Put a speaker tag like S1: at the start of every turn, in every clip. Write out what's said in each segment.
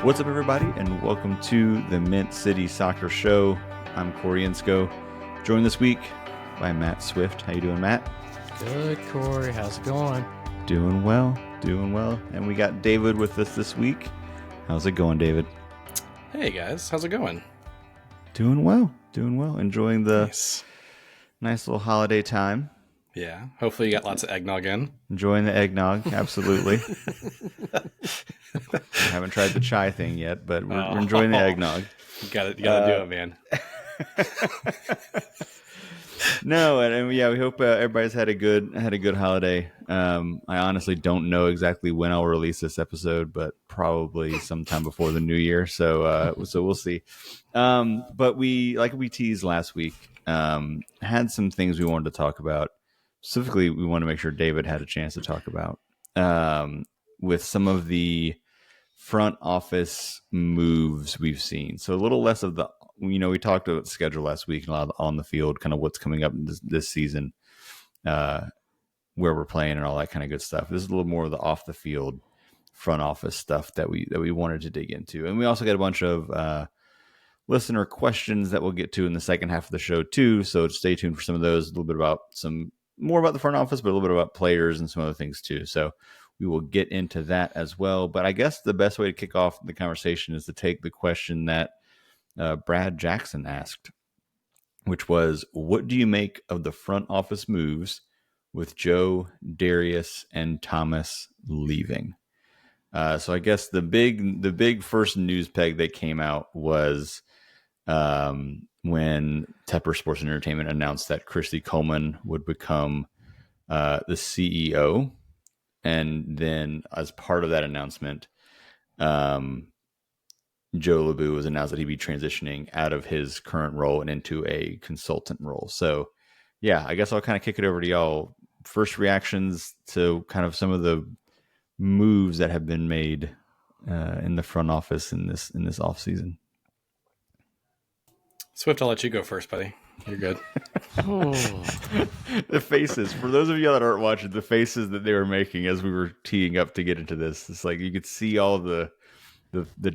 S1: What's up, everybody, and welcome to the Mint City Soccer Show. I'm Corey Insco, joined this week by Matt Swift. How you doing, Matt?
S2: Good, Corey. How's it going?
S1: Doing well. And we got David with us this week. How's it going, David?
S3: Hey, guys. How's it going?
S1: Doing well. Enjoying the nice little holiday time.
S3: Yeah. Hopefully you got lots of eggnog in.
S1: Enjoying the eggnog, absolutely. I haven't tried the chai thing yet, but we're enjoying the eggnog.
S3: You gotta do it, man.
S1: No, and yeah, we hope everybody's had a good holiday. I honestly don't know exactly when I'll release this episode, but probably sometime before the new year. So we'll see. But we teased last week, had some things we wanted to talk about. Specifically, we want to make sure David had a chance to talk about with some of the front office moves we've seen. So a little less of the, we talked about the schedule last week and a lot of on the field, kind of what's coming up this season, where we're playing and all that kind of good stuff. This is a little more of the off the field front office stuff that we wanted to dig into. And we also got a bunch of listener questions that we'll get to in the second half of the show too. So stay tuned for some of those, a little bit about more about the front office, but a little bit about players and some other things too. So we will get into that as well. But I guess the best way to kick off the conversation is to take the question that Brad Jackson asked, which was, what do you make of the front office moves with Joe, Darius, and Thomas leaving? So I guess the big first news peg that came out was when Tepper Sports Entertainment announced that Christy Coleman would become the CEO. And then as part of that announcement, Joe LeBou was announced that he'd be transitioning out of his current role and into a consultant role. So, yeah, I guess I'll kind of kick it over to y'all. First reactions to kind of some of the moves that have been made in the front office in this offseason.
S3: Swift, I'll let you go first, buddy. You're good.
S1: The faces, for those of you that aren't watching, the faces that they were making as we were teeing up to get into this, it's like you could see all the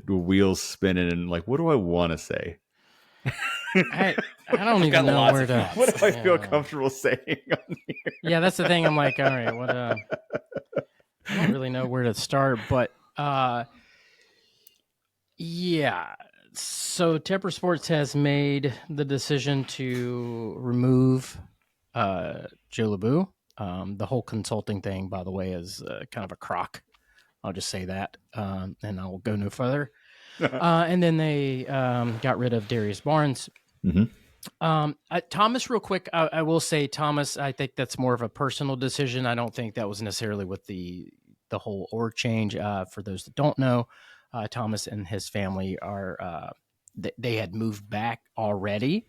S1: wheels spinning and like, what do I want to say?
S2: I don't even know where to.
S1: What do I feel comfortable saying on here?
S2: Yeah, that's the thing. I'm like, all right, what? I don't really know where to start, but yeah. So Tepper Sports has made the decision to remove Joe LeBou. The whole consulting thing, by the way, is kind of a crock. I'll just say that, and I'll go no further. And then they got rid of Darius Barnes.
S1: Mm-hmm.
S2: Thomas, real quick, I will say, Thomas, I think that's more of a personal decision. I don't think that was necessarily with the whole org change. For those that don't know, Thomas and his family are they had moved back already.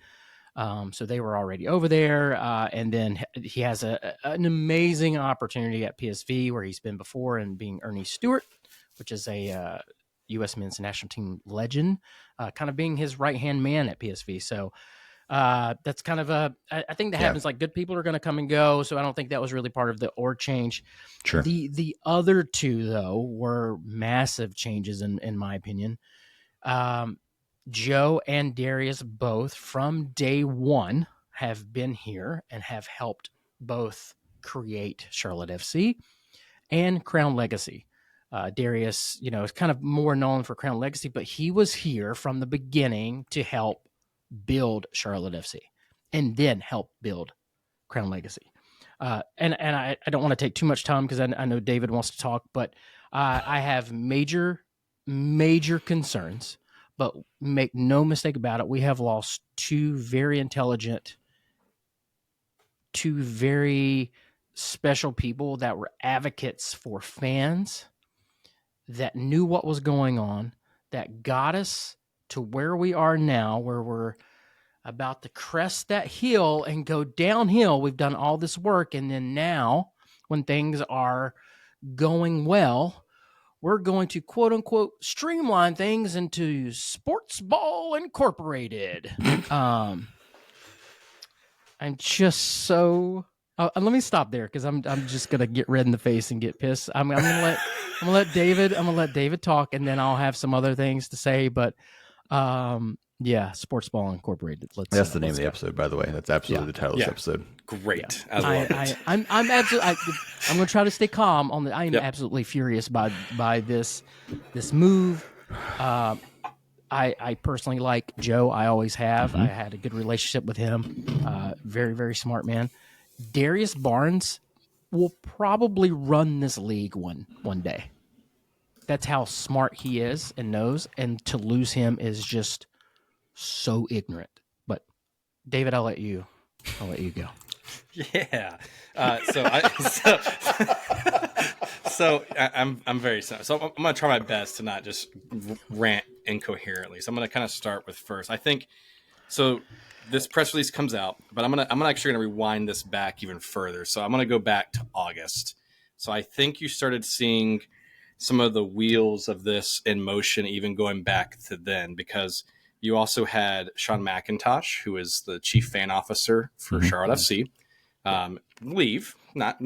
S2: So they were already over there. And then he has an amazing opportunity at PSV where he's been before, and being Ernie Stewart, which is a U.S. men's national team legend, kind of being his right-hand man at PSV. So that's kind of I think that happens. Like, good people are going to come and go. So I don't think that was really part of the org change.
S1: Sure.
S2: The other two, though, were massive changes in my opinion. Joe and Darius both from day one have been here and have helped both create Charlotte FC and Crown Legacy. Darius, is kind of more known for Crown Legacy, but he was here from the beginning to help build Charlotte FC and then help build Crown Legacy. And I don't want to take too much time because I know David wants to talk, but I have major concerns. But make no mistake about it, we have lost two very intelligent, two very special people that were advocates for fans, that knew what was going on, that got us to where we are now, where we're about to crest that hill and go downhill. We've done all this work, and then now, when things are going well, we're going to, quote unquote, streamline things into SportsBall Incorporated. I'm just so. Let me stop there because I'm just gonna get red in the face and get pissed. I'm gonna gonna let David talk, and then I'll have some other things to say. But yeah, SportsBall Incorporated.
S1: That's the name of the
S2: go.
S1: episode, by the way. That's absolutely the title of this episode.
S3: Great.
S2: Yeah.
S3: I love it.
S2: I'm absolutely. I'm going to try to stay calm on the. I am
S3: Yep.
S2: absolutely furious by this move. I personally like Joe. I always have. I had a good relationship with him. Very, very smart man. Darius Barnes will probably run this league one day. That's how smart he is and knows. And to lose him is just so ignorant. But David, I'll let you go.
S3: Yeah. I'm very sorry. So I'm going to try my best to not just rant incoherently. So I'm going to kind of start with first. I think so. This press release comes out, but I'm actually going to rewind this back even further. So I'm going to go back to August. So I think you started seeing some of the wheels of this in motion, even going back to then, because you also had Sean McIntosh, who is the chief fan officer for Charlotte FC, leave. Not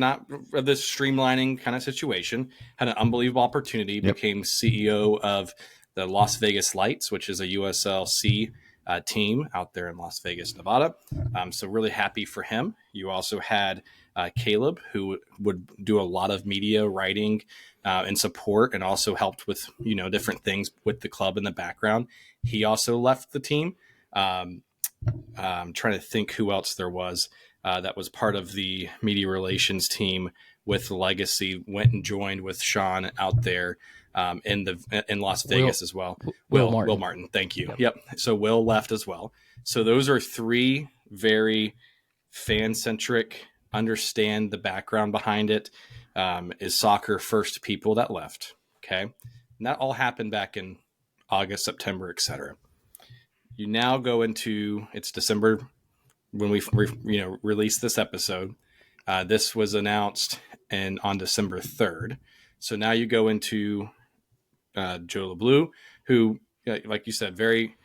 S3: this streamlining kind of situation. Had an unbelievable opportunity. Became CEO of the Las Vegas Lights, which is a USLC team out there in Las Vegas, Nevada. So really happy for him. You also had Caleb, who would do a lot of media writing and support, and also helped with different things with the club in the background. He also left the team. I'm trying to think who else there was that was part of the media relations team with Legacy. Went and joined with Sean out there in Las Vegas as well. Will Martin. Thank you. Yep. So Will left as well. So those are three very fan-centric, understand the background behind it, is soccer first people that left. Okay. And that all happened back in August, September, etc. You now go into, it's December when we released this episode. This was announced on December 3rd. So now you go into Joe LeBlue, who, like you said, very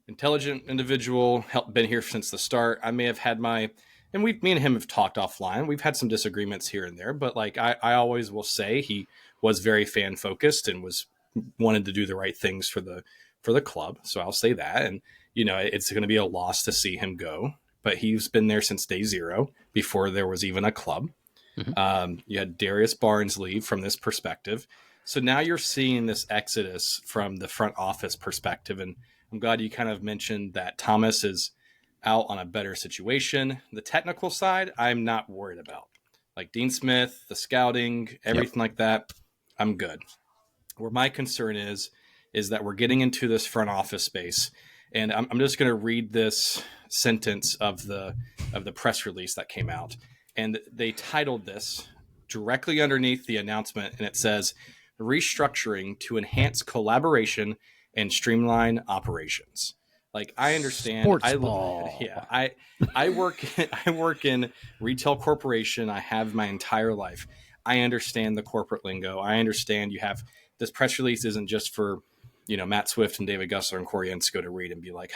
S3: intelligent individual, been here since the start. I may have had me and him have talked offline. We've had some disagreements here and there, but like I always will say, he was very fan focused and wanted to do the right things for the club. So I'll say that. And, it's going to be a loss to see him go, but he's been there since day zero, before there was even a club. You had Darius Barnes leave from this perspective. So now you're seeing this exodus from the front office perspective. And I'm glad you kind of mentioned that Thomas is out on a better situation. The technical side, I'm not worried about. Like Dean Smith, the scouting, everything like that, I'm good. Where my concern is that we're getting into this front office space. And I'm just going to read this sentence of the press release that came out. And they titled this directly underneath the announcement, and it says, "Restructuring to enhance collaboration and streamline operations." Like, I understand.
S2: SportsBall.
S3: I work in retail corporation. I have my entire life. I understand the corporate lingo. I understand you have this press release isn't just for Matt Swift and David Gussler and Corey Ensko to read and be like,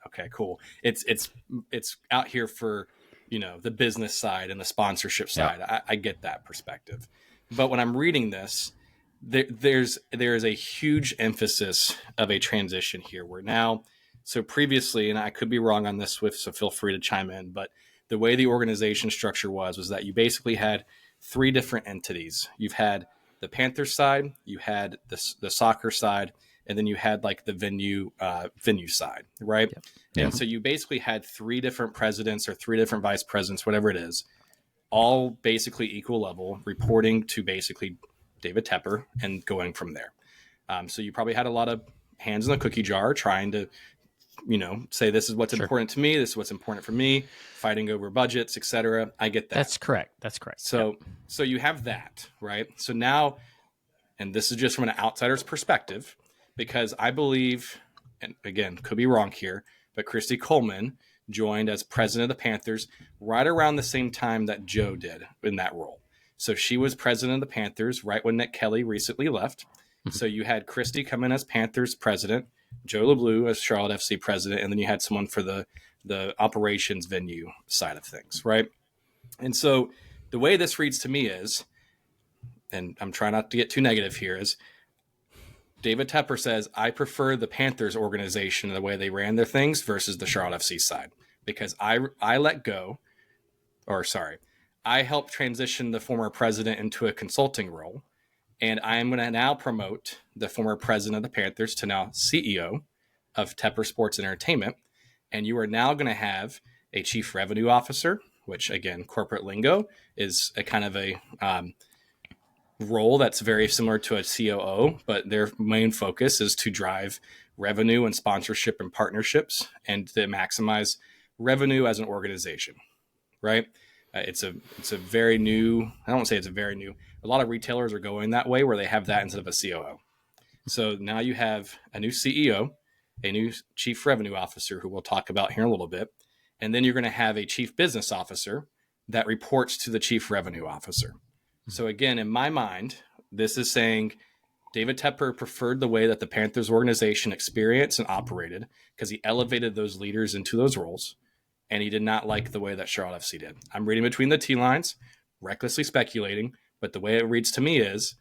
S3: okay, cool. It's out here for the business side and the sponsorship side. I get that perspective. But when I'm reading this, there is a huge emphasis of a transition here where now, so previously, and I could be wrong on this, Swift, so feel free to chime in, but the way the organization structure was that you basically had three different entities. You've had the Panthers side, you had the soccer side, and then you had like the venue side, right? Yep. And so you basically had three different presidents or three different vice presidents, whatever it is, all basically equal level, reporting to basically David Tepper and going from there. So you probably had a lot of hands in the cookie jar trying to, say this is what's important to me, this is what's important for me, fighting over budgets, etc. I get that.
S2: That's correct.
S3: So you have that, right? So now, and this is just from an outsider's perspective, because I believe, and again, could be wrong here, but Christy Coleman joined as president of the Panthers right around the same time that Joe did in that role. So she was president of the Panthers right when Nick Kelly recently left. So you had Christy come in as Panthers president, Joe LeBlue as Charlotte FC president, and then you had someone for the operations venue side of things, right? And so the way this reads to me is and I'm trying not to get too negative here, is David Tepper says, I prefer the Panthers organization and the way they ran their things versus the Charlotte FC side, because I let go, or sorry, I helped transition the former president into a consulting role. And I am going to now promote the former president of the Panthers to now CEO of Tepper Sports Entertainment. And you are now going to have a chief revenue officer, which again, corporate lingo is a kind of a role that's very similar to a COO, but their main focus is to drive revenue and sponsorship and partnerships and to maximize revenue as an organization, right? It's a very new, I don't want to say it's a very new, a lot of retailers are going that way where they have that instead of a COO. So now you have a new CEO, a new chief revenue officer who we'll talk about here in a little bit. And then you're going to have a chief business officer that reports to the chief revenue officer. So again, in my mind, this is saying David Tepper preferred the way that the Panthers organization experienced and operated because he elevated those leaders into those roles. And he did not like the way that Charlotte FC did. I'm reading between the T lines, recklessly speculating, but the way it reads to me is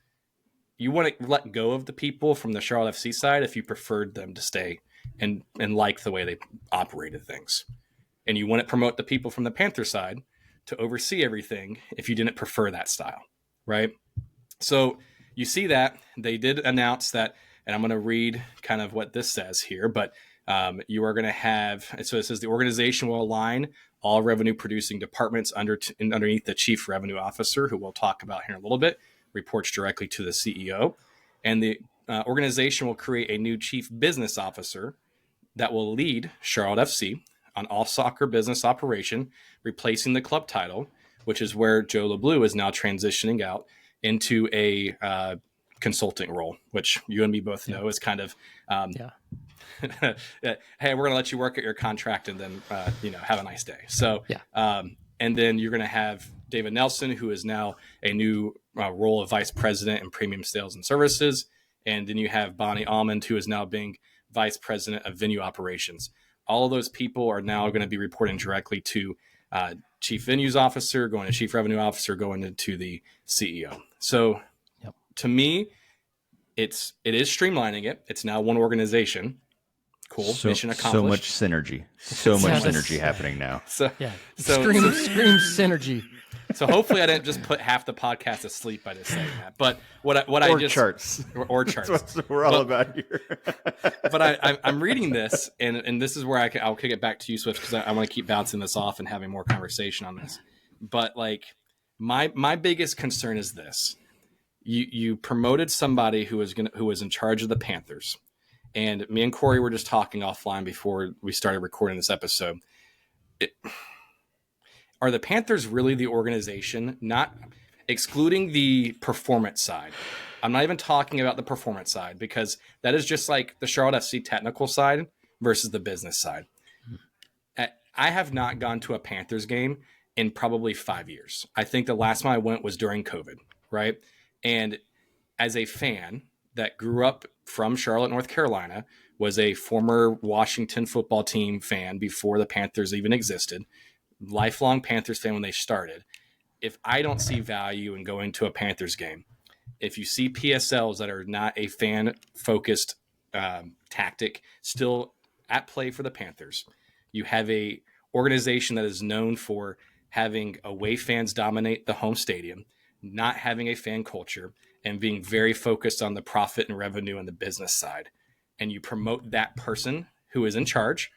S3: you want to let go of the people from the Charlotte FC side if you preferred them to stay and like the way they operated things. And you want to promote the people from the Panther side to oversee everything if you didn't prefer that style, right? So you see that they did announce that, and I'm going to read kind of what this says here, but you are going to have, so it says the organization will align all revenue producing departments underneath the chief revenue officer, who we'll talk about here in a little bit, reports directly to the CEO. And the organization will create a new chief business officer that will lead Charlotte FC on all soccer business operation, replacing the club title, which is where Joe LeBlue is now transitioning out into a consulting role, which you and me both know is kind of hey, we're going to let you work at your contract and then, have a nice day. So, and then you're going to have David Nelson, who is now a new role of vice president in premium sales and services. And then you have Bonnie Almond, who is now being vice president of venue operations. All of those people are now going to be reporting directly to chief venues officer, going to chief revenue officer, going into the CEO. So to me, it is streamlining it. It's now one organization. Cool. Mission accomplished.
S1: So much synergy happening now.
S2: Scream synergy.
S3: So hopefully I didn't just put half the podcast asleep by just saying that. But
S1: charts.
S3: Or charts.
S1: That's what we're all about here.
S3: But I'm reading this, and this is where I'll kick it back to you, Swift, because I want to keep bouncing this off and having more conversation on this. But like my biggest concern is this: you promoted somebody who was in charge of the Panthers. And me and Corey were just talking offline before we started recording this episode. Are the Panthers really the organization, not excluding the performance side? I'm not even talking about the performance side because that is just like the Charlotte FC technical side versus the business side. I have not gone to a Panthers game in probably 5 years. I think the last time I went was during COVID, right? And as a fan that grew up from Charlotte, North Carolina, was a former Washington football team fan before the Panthers even existed, lifelong Panthers fan when they started. If I don't see value in going to a Panthers game, if you see PSLs that are not a fan-focused tactic still at play for the Panthers, you have a organization that is known for having away fans dominate the home stadium, not having a fan culture, and being very focused on the profit and revenue and the business side. And you promote that person who is in charge.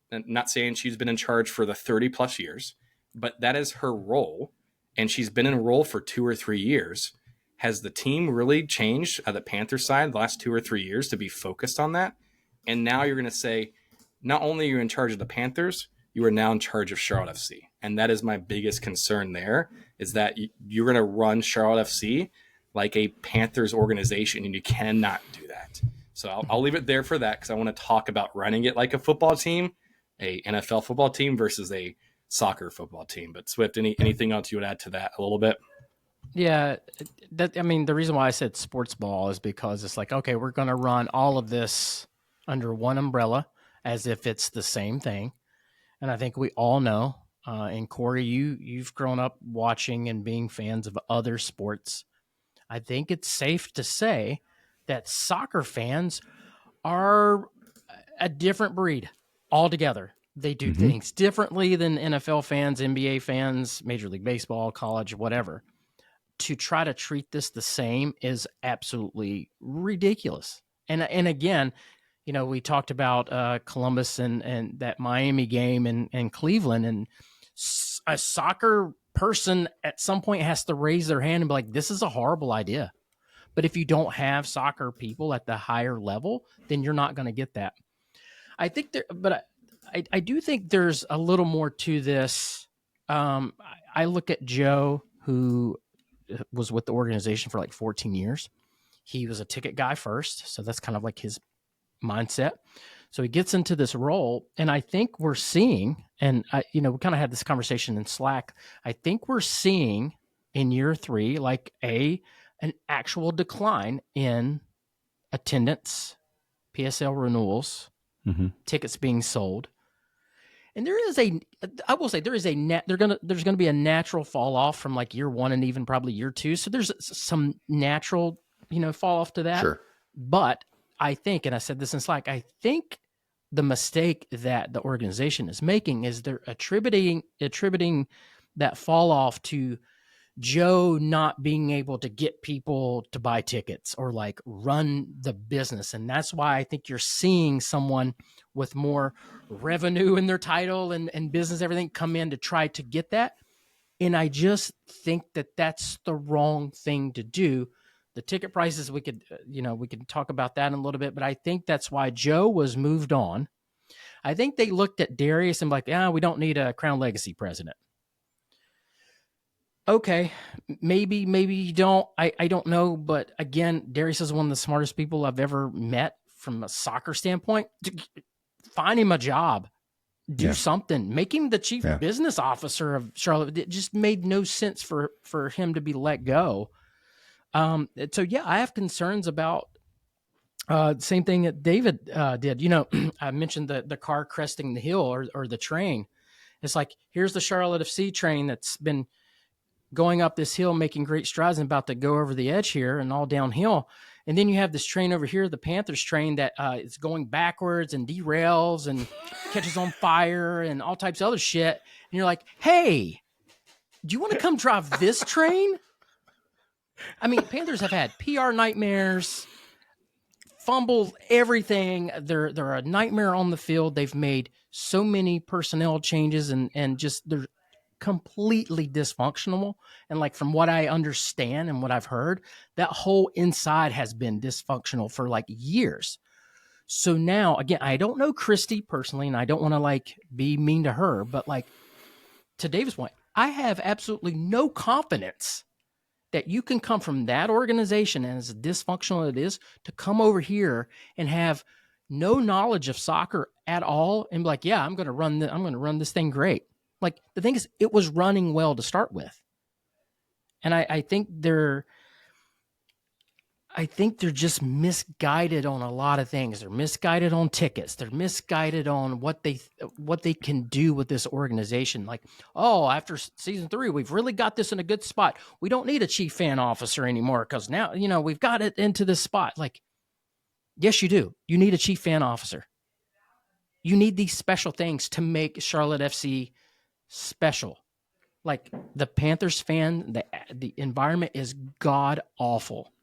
S3: And not saying she's been in charge for the 30 plus years, but that is her role. And she's been in a role for 2 or 3 years. Has the team really changed at the Panther side the last 2 or 3 years to be focused on that? And now you're going to say, not only are you in charge of the Panthers, you are now in charge of Charlotte FC. And that is my biggest concern there, is that you're going to run Charlotte FC like a Panthers organization, and you cannot do that. So I'll leave it there for that, because I want to talk about running it like a football team, a NFL football team versus a soccer football team. But Swift, anything else you would add to that a little bit?
S2: Yeah, the reason why I said sports ball is because it's like, okay, we're going to run all of this under one umbrella as if it's the same thing. And I think we all know, and Corey, you've grown up watching and being fans of other sports. I think it's safe to say that soccer fans are a different breed altogether. They do things differently than NFL fans, NBA fans, Major League Baseball, college, whatever. To try to treat this the same is absolutely ridiculous. And again, we talked about Columbus and that Miami game and Cleveland, and a soccer person at some point has to raise their hand and be like, this is a horrible idea. But if you don't have soccer people at the higher level, then you're not going to get that. I think I do think there's a little more to this. I look at Joe, who was with the organization for like 14 years. He was a ticket guy first, so that's kind of like his mindset. So he gets into this role, and I think we're seeing, and we kind of had this conversation in Slack. I think we're seeing in year 3 like an actual decline in attendance, PSL renewals, tickets being sold. And there's going to be a natural fall off from like year 1 and even probably year 2. So there's some natural, fall off to that.
S1: Sure.
S2: But I think, and I said this in Slack, I think the mistake that the organization is making is they're attributing that fall off to Joe not being able to get people to buy tickets or like run the business. And that's why I think you're seeing someone with more revenue in their title and business, everything come in to try to get that. And I just think that that's the wrong thing to do. The ticket prices, we could talk about that in a little bit, but I think that's why Joe was moved on. I think they looked at Darius and like, we don't need a Crown Legacy president. Okay, maybe you don't. I don't know, but again, Darius is one of the smartest people I've ever met from a soccer standpoint. Find him a job, do something, make him the chief business officer of Charlotte. It just made no sense for him to be let go. So I have concerns about same thing that David did. I mentioned the car cresting the hill or the train. It's like, here's the Charlotte FC train that's been going up this hill, making great strides and about to go over the edge here and all downhill. And then you have this train over here, the Panthers train, that is going backwards and derails and catches on fire and all types of other shit. And you're like, hey, do you want to come drive this train? I mean, Panthers have had PR nightmares, fumbled everything. They're a nightmare on the field. They've made so many personnel changes and just they're completely dysfunctional. And like from what I understand and what I've heard, that whole inside has been dysfunctional for like years. So now, again, I don't know Christy personally, and I don't want to like be mean to her, but like to David's point, I have absolutely no confidence that you can come from that organization, and as dysfunctional as it is, to come over here and have no knowledge of soccer at all and be like, yeah, I'm going to run this thing great. Like the thing is, it was running well to start with. And I think they're just misguided on a lot of things. They're misguided on tickets. They're misguided on what they can do with this organization. Like, after season 3, we've really got this in a good spot. We don't need a chief fan officer anymore because now, we've got it into this spot. Like, yes, you do. You need a chief fan officer. You need these special things to make Charlotte FC special. Like the Panthers fan, the environment is god awful.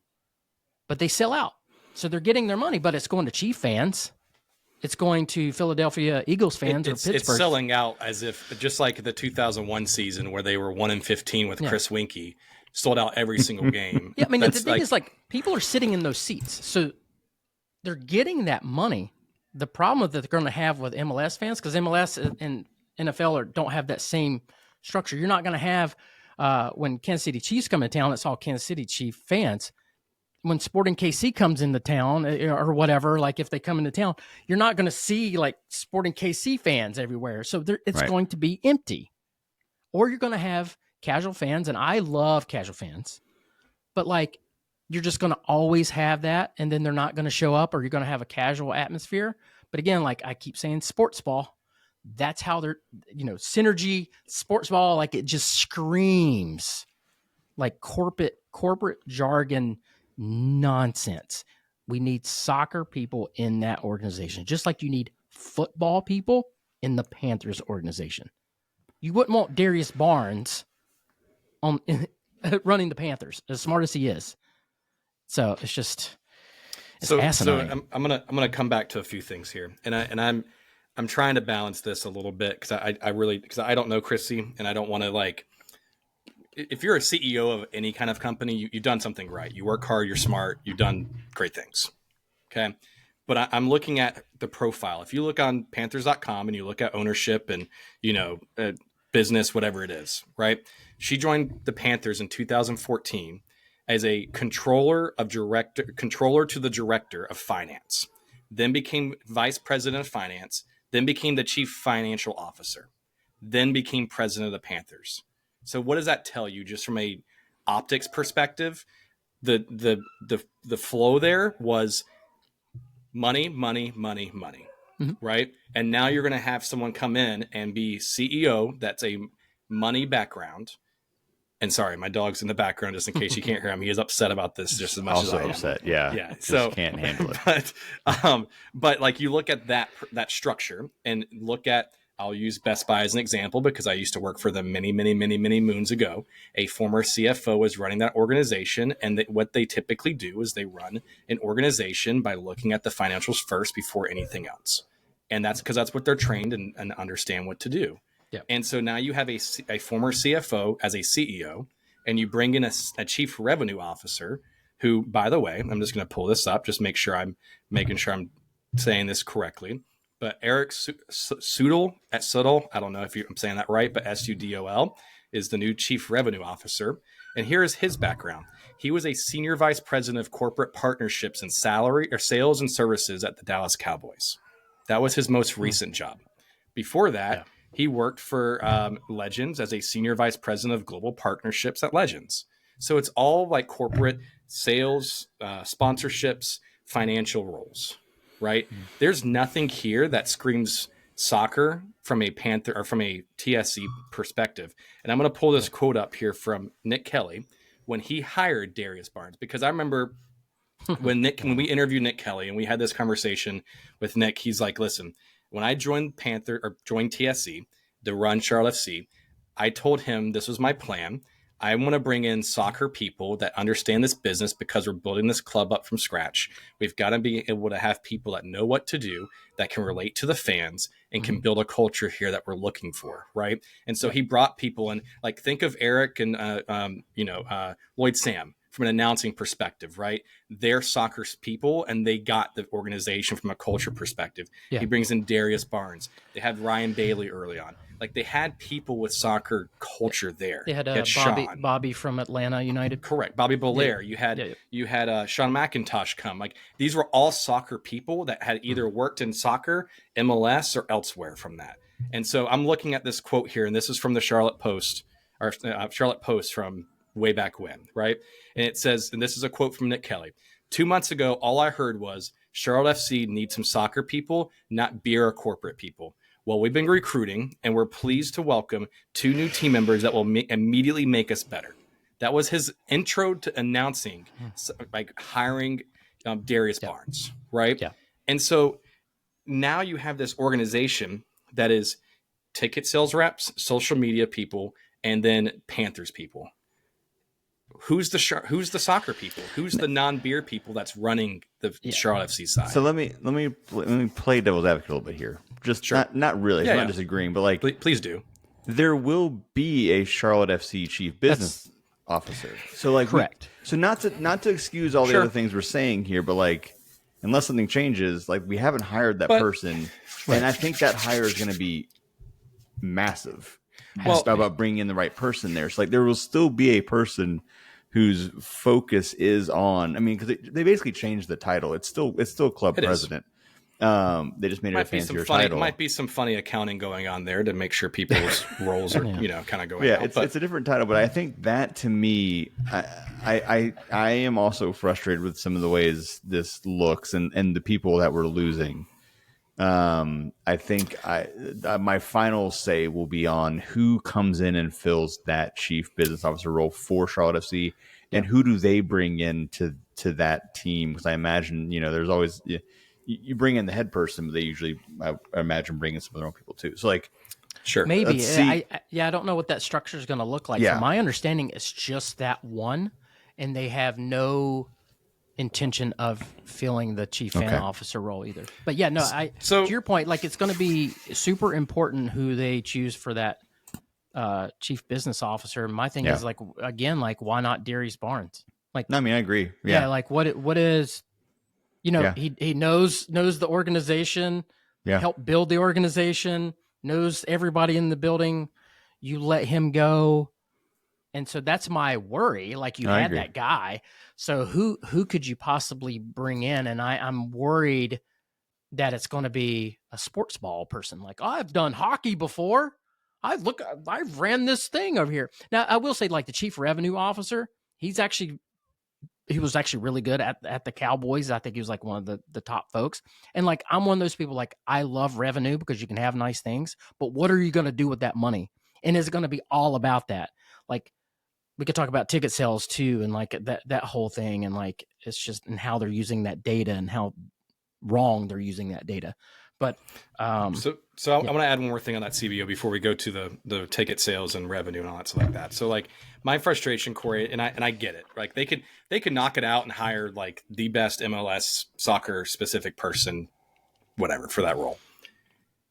S2: But they sell out. So they're getting their money, but it's going to Chief fans. It's going to Philadelphia Eagles fans or Pittsburgh.
S3: It's selling out as if, just like the 2001 season where they were 1-15 with Chris Winkie, sold out every single game.
S2: Yeah, I mean, the thing is, like, people are sitting in those seats. So they're getting that money. The problem that they're going to have with MLS fans, because MLS and NFL don't have that same structure. You're not going to have, when Kansas City Chiefs come to town, it's all Kansas City Chief fans. When Sporting KC comes into town or whatever, like if they come into town, you're not going to see like Sporting KC fans everywhere. So it's going to be empty. Or you're going to have casual fans, and I love casual fans. But like you're just going to always have that, and then they're not going to show up, or you're going to have a casual atmosphere. But again, like I keep saying, SportsBall, that's how they're, synergy, SportsBall, like it just screams like corporate corporate jargon nonsense. We need soccer people in that organization, just like you need football people in the Panthers organization. You wouldn't want Darius Barnes on running the Panthers, as smart as he is. So it's just asinine.
S3: So I'm gonna come back to a few things here, and I'm trying to balance this a little bit because I don't know Chrissy, and I don't want to like. If you're a CEO of any kind of company, you've done something right. You work hard, you're smart, you've done great things. Okay. But I'm looking at the profile. If you look on Panthers.com and you look at ownership and, business, whatever it is, right? She joined the Panthers in 2014 as a controller to the director of finance, then became vice president of finance, then became the chief financial officer, then became president of the Panthers. So what does that tell you just from a optics perspective? The flow there was money, mm-hmm. right? And now you're going to have someone come in and be CEO that's a money background. And sorry, my dog's in the background just in case you can't hear him. He is upset about this just as much as I am.
S1: Also upset, yeah.
S3: So
S1: can't handle it.
S3: But like you look at that structure and look at, I'll use Best Buy as an example because I used to work for them many moons ago. A former CFO was running that organization, and what they typically do is they run an organization by looking at the financials first before anything else. And that's because that's what they're trained and understand what to do.
S2: Yeah.
S3: And so now you have a former CFO as a CEO, and you bring in a chief revenue officer who, by the way, I'm just going to pull this up, just make sure I'm saying this correctly. But Eric Sudol, I don't know if I'm saying that right, but Sudol is the new chief revenue officer. And here is his background. He was a senior vice president of corporate partnerships and sales and services at the Dallas Cowboys. That was his most recent job. Before that, he worked for Legends as a senior vice president of global partnerships at Legends. So it's all like corporate sales, sponsorships, financial roles. Right? There's nothing here that screams soccer from a Panther or from a TSC perspective. And I'm going to pull this quote up here from Nick Kelly when he hired Darius Barnes, because I remember when we interviewed Nick Kelly and we had this conversation with Nick, he's like, listen, when I joined TSC to run Charlotte FC, I told him this was my plan. I want to bring in soccer people that understand this business because we're building this club up from scratch. We've got to be able to have people that know what to do, that can relate to the fans, and can build a culture here that we're looking for, right? And so he brought people in, like think of Eric and Lloyd Sam from an announcing perspective, right? They're soccer people, and they got the organization from a culture perspective. Yeah. He brings in Darius Barnes. They had Ryan Bailey early on. Like they had people with soccer culture there.
S2: They had Bobby from Atlanta United.
S3: Correct. Bobby Belair. Yeah. You had Sean McIntosh come. Like these were all soccer people that had either worked in soccer, MLS, or elsewhere from that. And so I'm looking at this quote here, and this is from the Charlotte Post from way back when, right? And it says, and this is a quote from Nick Kelly, 2 months ago, all I heard was Charlotte FC needs some soccer people, not beer or corporate people. Well, we've been recruiting, and we're pleased to welcome 2 new team members that will immediately make us better. That was his intro to announcing, like hiring Darius Barnes, right?
S2: Yeah.
S3: And so now you have this organization that is ticket sales reps, social media people, and then Panthers people. Who's the soccer people? Who's the non-beer people that's running the Charlotte FC side?
S1: So let me play devil's advocate a little bit here. Just not really. I'm not disagreeing, but like
S3: please do.
S1: There will be a Charlotte FC chief business officer. So like
S2: correct.
S1: So not to excuse all the other things we're saying here, but like unless something changes, like we haven't hired that person, and I think that hire is going to be massive. Well, about bringing in the right person there. So like there will still be a person whose focus is on. I mean, because they basically changed the title. It's still club president. They just made it a fancier title.
S3: It might be some funny accounting going on there to make sure people's roles are kind of going. Yeah,
S1: out. It's a different title, but I think that to me, I am also frustrated with some of the ways this looks and the people that we're losing. I think my final say will be on who comes in and fills that chief business officer role for Charlotte FC and who do they bring in to that team? Because I imagine, there's always, you bring in the head person, but they usually, I imagine, bring in some of their own people too. So like,
S3: Sure.
S2: Maybe.
S1: let's see.
S2: I don't know what that structure is going to look like.
S1: Yeah.
S2: From my understanding, it's just that one, and they have no intention of filling the chief fan officer role either. But yeah, no, to your point, like it's going to be super important who they choose for that chief business officer. My thing is like, again, like why not Darius Barnes? Like,
S1: I mean, I agree.
S2: Yeah. Like what is, he knows the organization, helped build the organization, knows everybody in the building. You let him go. And so that's my worry. Like you had that guy. So who could you possibly bring in? And I'm worried that it's going to be a sports ball person. Like, I've done hockey before. I've ran this thing over here. Now I will say, like the chief revenue officer, he was actually really good at the Cowboys. I think he was like one of the top folks. And like, I'm one of those people, like I love revenue because you can have nice things, but what are you going to do with that money? And is it going to be all about that? Like, we could talk about ticket sales too, and like that whole thing, and like it's just and how they're using that data and how wrong they're using that data. But
S3: I want to add one more thing on that CBO before we go to the ticket sales and revenue and all that stuff like that. So like my frustration, Corey, and I get it. Like they could knock it out and hire like the best MLS soccer specific person, whatever, for that role.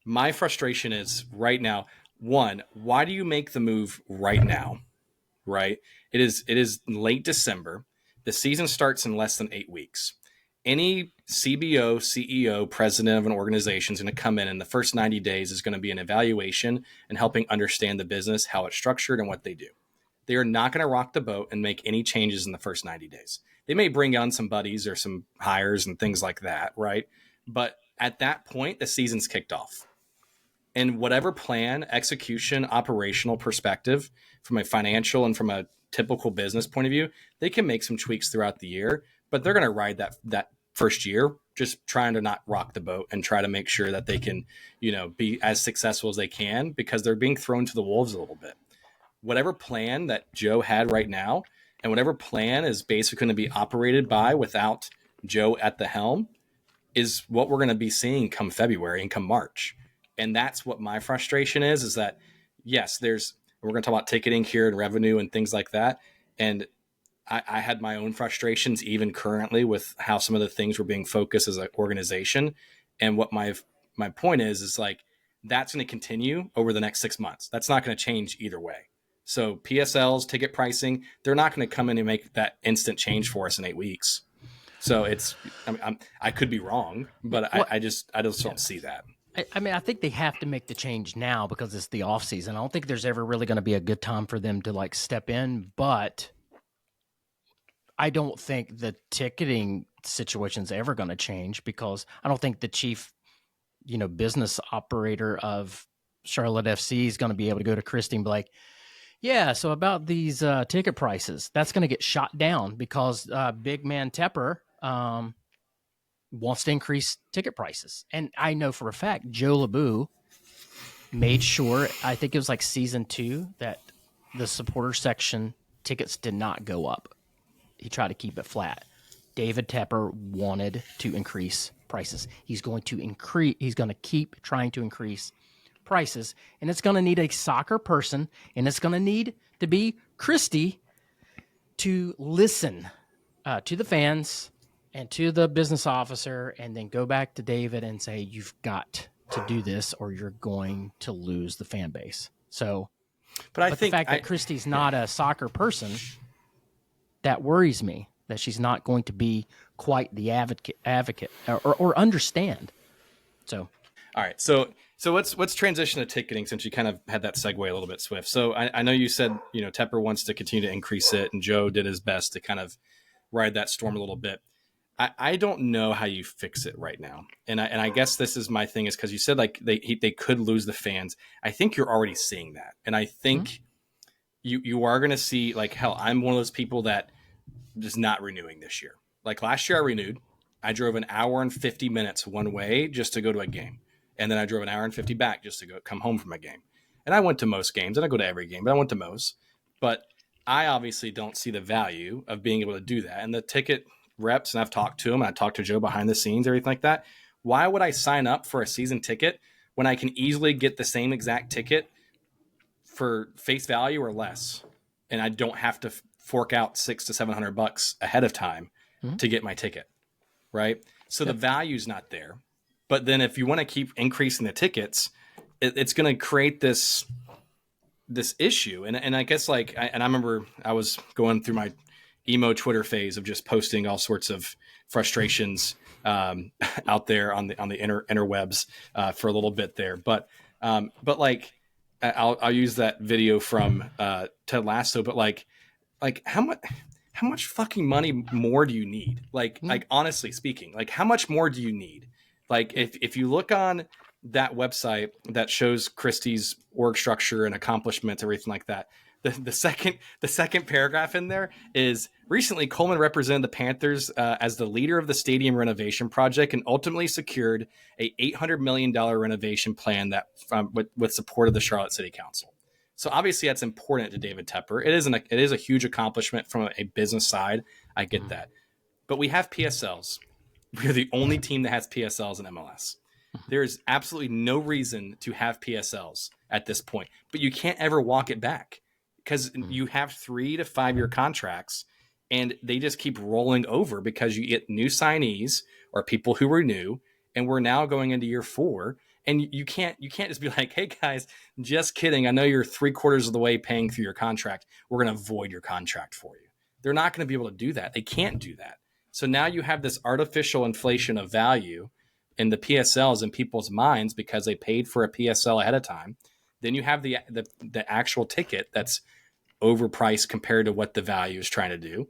S3: My frustration is right now. One, why do you make the move right now? Right? It is late December. The season starts in less than 8 weeks. Any CBO, CEO, president of an organization is going to come in the first 90 days is going to be an evaluation and helping understand the business, how it's structured, and what they do. They are not going to rock the boat and make any changes in the first 90 days. They may bring on some buddies or some hires and things like that, right? But at that point, the season's kicked off. And whatever plan, execution, operational perspective, from a financial and from a typical business point of view, they can make some tweaks throughout the year, but they're going to ride that first year, just trying to not rock the boat and try to make sure that they can, be as successful as they can, because they're being thrown to the wolves a little bit. Whatever plan that Joe had right now, and whatever plan is basically going to be operated by without Joe at the helm, is what we're going to be seeing come February and come March. And that's what my frustration is that, yes, we're going to talk about ticketing here and revenue and things like that. And I had my own frustrations even currently with how some of the things were being focused as an organization. And what my point is like, that's going to continue over the next 6 months. That's not going to change either way. So PSLs, ticket pricing, they're not going to come in and make that instant change for us in 8 weeks. So I could be wrong, but I just don't see that.
S2: I mean, I think they have to make the change now because it's the off season. I don't think there's ever really going to be a good time for them to like step in, but I don't think the ticketing situation is ever going to change because I don't think the chief, business operator of Charlotte FC is going to be able to go to Christie and be like, yeah, so about these ticket prices, that's going to get shot down because big man Tepper wants to increase ticket prices. And I know for a fact, Joe LeBou made sure, I think it was like season 2, that the supporter section tickets did not go up. He tried to keep it flat. David Tepper wanted to increase prices. He's going to keep trying to increase prices, and it's going to need a soccer person, and it's going to need to be Christie to listen to the fans and to the business officer, and then go back to David and say, you've got to do this or you're going to lose the fan base. So, but the fact that Christie's not a soccer person, that worries me, that she's not going to be quite the advocate or understand. So,
S3: all right. So let's transition to ticketing, since you kind of had that segue a little bit, Swift. So I know you said, Tepper wants to continue to increase it, and Joe did his best to kind of ride that storm a little bit. I don't know how you fix it right now. And I guess this is my thing, is because you said like they could lose the fans. I think you're already seeing that. And I think you are going to see, like, hell, I'm one of those people that is not renewing this year. Like last year I renewed. I drove an hour and 50 minutes one way just to go to a game. And then I drove an hour and 50 back just to come home from a game. And I went to most games. I don't go to every game, but I went to most. But I obviously don't see the value of being able to do that. And the ticket reps, and I've talked to them, I talked to Joe behind the scenes, everything like that. Why would I sign up for a season ticket when I can easily get the same exact ticket for face value or less, and I don't have to fork out $600 to $700 ahead of time to get my ticket, right? So the value's not there. But then if you want to keep increasing the tickets, it's going to create this issue. And I guess I remember I was going through my emo Twitter phase of just posting all sorts of frustrations out there on the interwebs for a little bit there. But like I'll use that video from Ted Lasso. But like how much fucking money more do you need? Like honestly speaking, like how much more do you need? Like if you look on that website that shows Christie's org structure and accomplishments, everything like that, the second paragraph in there is recently Coleman represented the Panthers as the leader of the stadium renovation project and ultimately secured a $800 million renovation plan that with support of the Charlotte City Council. So obviously that's important to David Tepper. It is a huge accomplishment from a business side. I get that, but we have PSLs. We're the only team that has PSLs in MLS. There is absolutely no reason to have PSLs at this point, but you can't ever walk it back because you have 3 to 5 year contracts and they just keep rolling over because you get new signees or people who renew. And we're now going into year 4 and you can't just be like, hey guys, just kidding. I know you're 3/4 of the way paying through your contract. We're going to void your contract for you. They're not going to be able to do that. They can't do that. So now you have this artificial inflation of value in the PSLs in people's minds because they paid for a PSL ahead of time. Then you have the actual ticket that's overpriced compared to what the value is trying to do.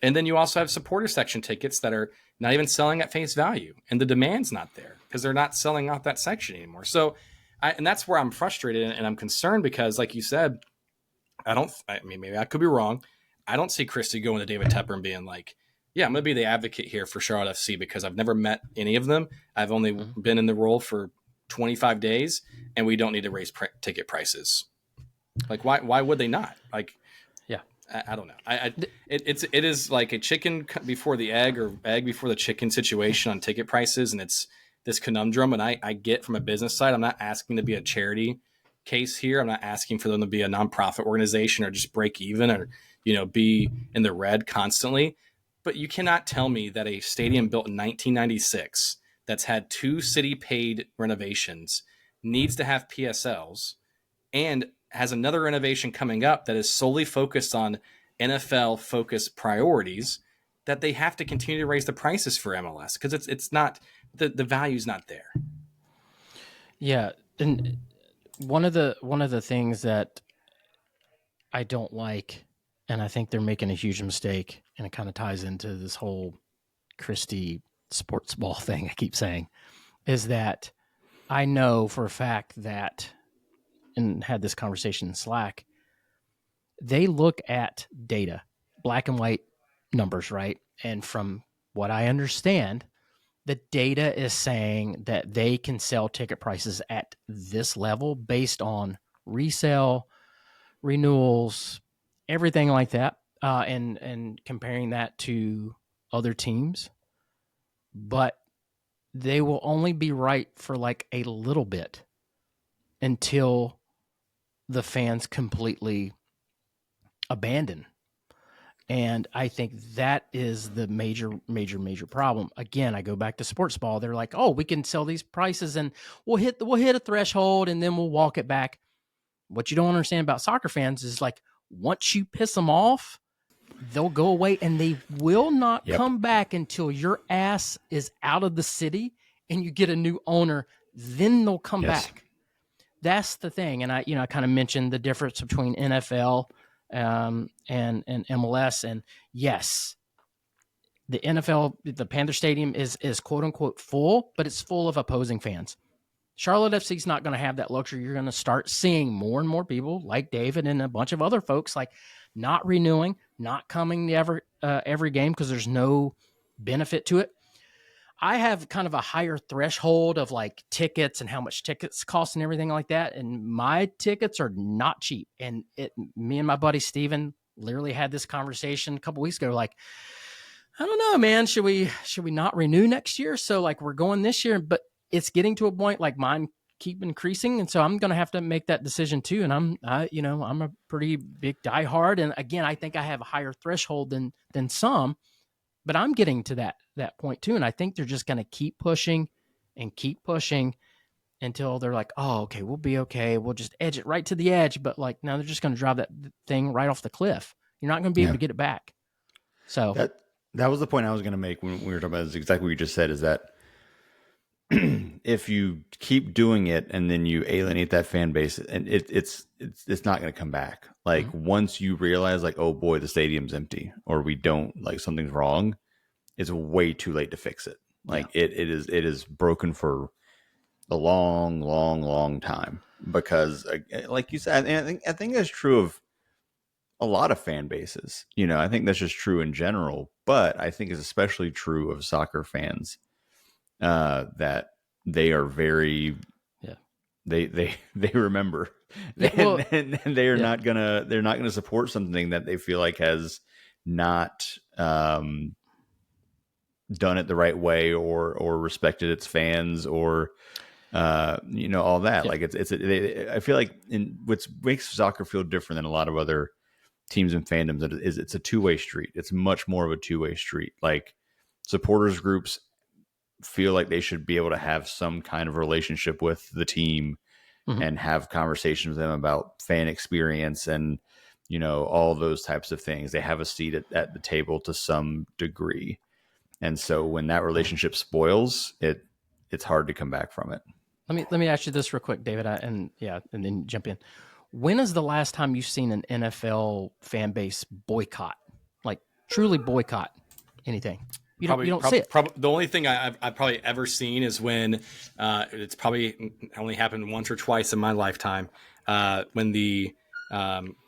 S3: And then you also have supporter section tickets that are not even selling at face value. And the demand's not there because they're not selling out that section anymore. So, and that's where I'm frustrated and I'm concerned because, like you said, maybe I could be wrong. I don't see Christie going to David Tepper and being like, yeah, I'm going to be the advocate here for Charlotte FC because I've never met any of them. I've only been in the role for 25 days and we don't need to raise ticket prices. Like, why would they not? Like,
S2: yeah,
S3: I don't know. It is like a chicken before the egg or egg before the chicken situation on ticket prices. And it's this conundrum. And I get from a business side, I'm not asking to be a charity case here. I'm not asking for them to be a nonprofit organization or just break even or, be in the red constantly. But you cannot tell me that a stadium built in 1996 that's had 2 city paid renovations needs to have PSLs and has another renovation coming up that is solely focused on NFL focused priorities that they have to continue to raise the prices for MLS because it's not the value's not there.
S2: Yeah, and one of the things that I don't like, and I think they're making a huge mistake, and it kind of ties into this whole Christie SportsBall thing I keep saying, is that I know for a fact that, and had this conversation in Slack, they look at data, black and white numbers, right? And from what I understand, the data is saying that they can sell ticket prices at this level based on resale, renewals, everything like that, and comparing that to other teams. But they will only be right for like a little bit until the fans completely abandon. And I think that is the major problem. Again, I go back to SportsBall. They're like, oh, we can sell these prices and we'll hit a threshold and then we'll walk it back. What you don't understand about soccer fans is like once you piss them off, they'll go away and they will not come back until your ass is out of the city and you get a new owner. Then they'll come back. That's the thing. And I kind of mentioned the difference between NFL and MLS. And yes, the NFL, the Panther Stadium is quote unquote full, but it's full of opposing fans. Charlotte FC is not going to have that luxury. You're going to start seeing more and more people like David and a bunch of other folks like not renewing, not coming to every game because there's no benefit to it. I have kind of a higher threshold of like tickets and how much tickets cost and everything like that. And my tickets are not cheap. And me and my buddy Steven, literally had this conversation a couple weeks ago. Like, I don't know, man. Should we not renew next year? So like we're going this year, but it's getting to a point like mine keep increasing, and so I'm going to have to make that decision too. And I'm a pretty big diehard, and again, I think I have a higher threshold than some, but I'm getting to that point too. And I think they're just going to keep pushing until they're like, oh, okay, we'll be okay. We'll just edge it right to the edge. But like, now they're just going to drive that thing right off the cliff. You're not going to be able to get it back. So
S1: that was the point I was going to make when we were talking about this. Exactly what you just said is that if you keep doing it and then you alienate that fan base, and it's not going to come back. Like once you realize like, oh boy, the stadium's empty, or we don't like something's wrong, it's way too late to fix it. Like it is broken for a long time, because like you said, and I think that's true of a lot of fan bases. I think that's just true in general, but I think it's especially true of soccer fans. That they are very, they remember, and they are not gonna support something that they feel like has not done it the right way, or respected its fans, or all that. Like I feel like what makes soccer feel different than a lot of other teams and fandoms is it's a two-way street. It's much more of a two-way street. Like supporters groups feel like they should be able to have some kind of relationship with the team and have conversations with them about fan experience and, all those types of things. They have a seat at the table to some degree. And so when that relationship spoils, it's hard to come back from it.
S2: Let me ask you this real quick, David, and then jump in. When is the last time you've seen an NFL fan base boycott, like truly boycott anything? You don't see it.
S3: The only thing I've probably ever seen is when it's probably only happened once or twice in my lifetime, when the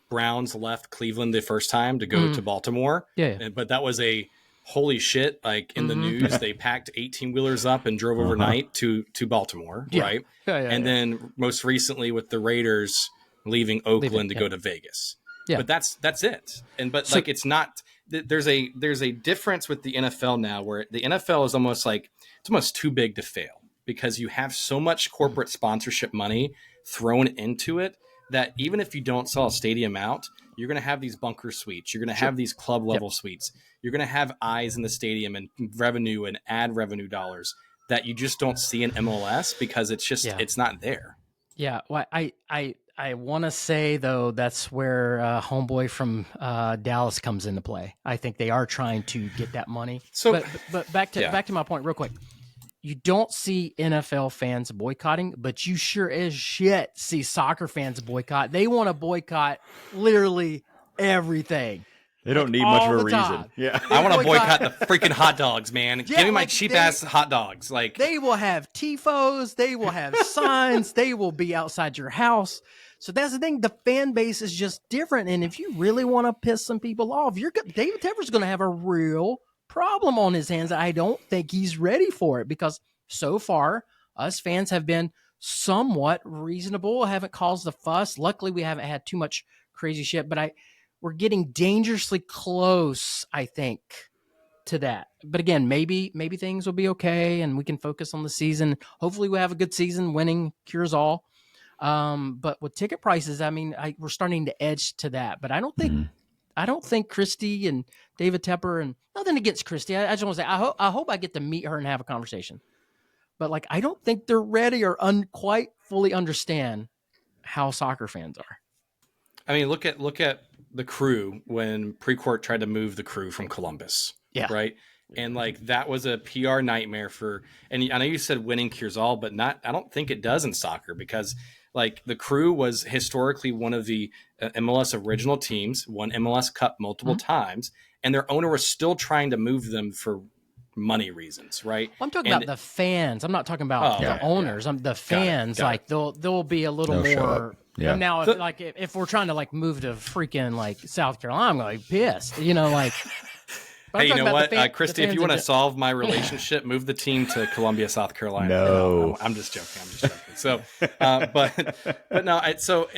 S3: Browns left Cleveland the first time to go to Baltimore.
S2: Yeah.
S3: But that was a holy shit. Like in the news, they packed 18-wheelers up and drove overnight to Baltimore, right? And then most recently with the Raiders leaving Oakland to go to Vegas. Yeah. But that's it. Like it's not. There's a difference with the NFL now, where the NFL is almost too big to fail, because you have so much corporate sponsorship money thrown into it that even if you don't sell a stadium out, you're going to have these bunker suites. You're going to have these club level suites. You're going to have eyes in the stadium and revenue and ad revenue dollars that you just don't see in MLS, because it's just it's not there.
S2: Yeah. Well, I want to say, though, that's where homeboy from Dallas comes into play. I think they are trying to get that money. So, but back to my point real quick. You don't see NFL fans boycotting, but you sure as shit see soccer fans boycott. They want to boycott literally everything.
S1: They don't need much of a reason. Yeah,
S3: I want to boycott the freaking hot dogs, man. Give me my cheap ass hot dogs. Like
S2: they will have tifos, they will have signs, they will be outside your house. So that's the thing. The fan base is just different, and if you really want to piss some people off, David Tepper's going to have a real problem on his hands. I don't think he's ready for it, because so far us fans have been somewhat reasonable, haven't caused a fuss. Luckily, we haven't had too much crazy shit, but we're getting dangerously close, I think, to that. But again, maybe things will be okay and we can focus on the season. Hopefully we have a good season. Winning cures all. But with ticket prices, I mean, we're starting to edge to that. But I don't think Christy and David Tepper, and nothing against Christy. I just want to say, I hope I get to meet her and have a conversation. But like, I don't think they're ready or quite fully understand how soccer fans are.
S3: I mean, look at the Crew when Precourt tried to move the Crew from Columbus.
S2: Yeah.
S3: Right. And like, that was a PR nightmare and I know you said winning cures all, but I don't think it does in soccer, because like the Crew was historically one of the MLS original teams, won MLS Cup multiple times, and their owner was still trying to move them for money reasons, right?
S2: Well, I'm talking about the fans. I'm not talking about the owners. I'm the fans. Got it. They'll be a little more. Yeah. Now, if we're trying to like move to freaking like South Carolina, I'm going to be pissed.
S3: Hey, you know what, Christy? If you want to solve my relationship, move the team to Columbia, South Carolina.
S1: No,
S3: I'm just joking. So, but no. So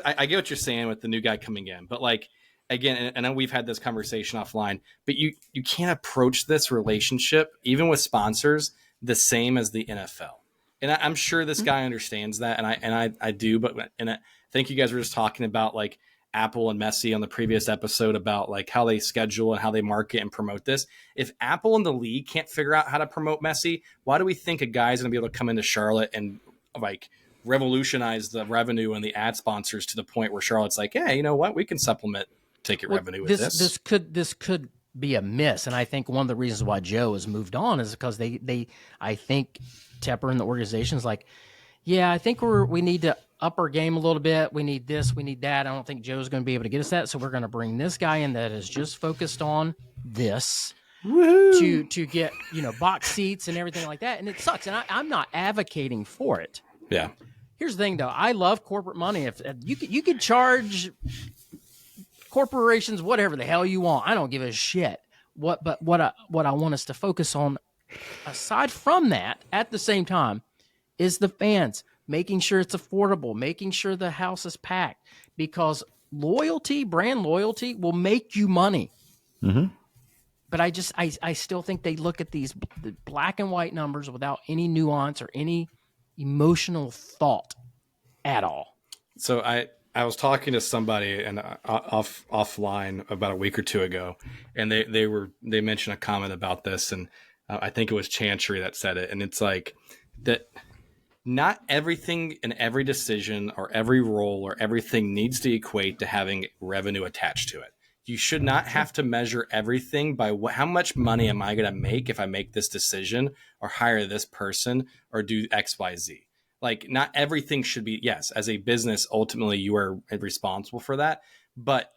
S3: I get what you're saying with the new guy coming in, but like, again, and I know we've had this conversation offline, but you can't approach this relationship, even with sponsors, the same as the NFL. And I'm sure this guy understands that, and I do. But I think you guys were just talking about like Apple and Messi on the previous episode about like how they schedule and how they market and promote this. If Apple and the league can't figure out how to promote Messi, why do we think a guy's going to be able to come into Charlotte and like revolutionize the revenue and the ad sponsors to the point where Charlotte's like, yeah, you know what, we can supplement ticket revenue with this.
S2: This could be a miss, and I think one of the reasons why Joe has moved on is because I think Tepper and the organization's like, yeah, I think we need to up our game a little bit. We need this, we need that. I don't think Joe's going to be able to get us that, so we're going to bring this guy in that is just focused on this. Woo-hoo. to get box seats and everything like that, and it sucks. And I'm not advocating for it.
S3: Yeah.
S2: Here's the thing, though. I love corporate money. If you could charge corporations whatever the hell you want, I don't give a shit. What I want us to focus on, aside from that, at the same time, is the fans, making sure it's affordable, making sure the house is packed, because loyalty, brand loyalty, will make you money.
S1: Mm-hmm.
S2: But I still think they look at the black and white numbers without any nuance or any emotional thought at all.
S3: So I was talking to somebody and offline about a week or two ago, and they mentioned a comment about this, and I think it was Chantry that said it, and it's like that. Not everything and every decision or every role or everything needs to equate to having revenue attached to it. You should not have to measure everything by how much money am I going to make if I make this decision or hire this person or do X, Y, Z. Like, not everything should be, yes, as a business, ultimately you are responsible for that. But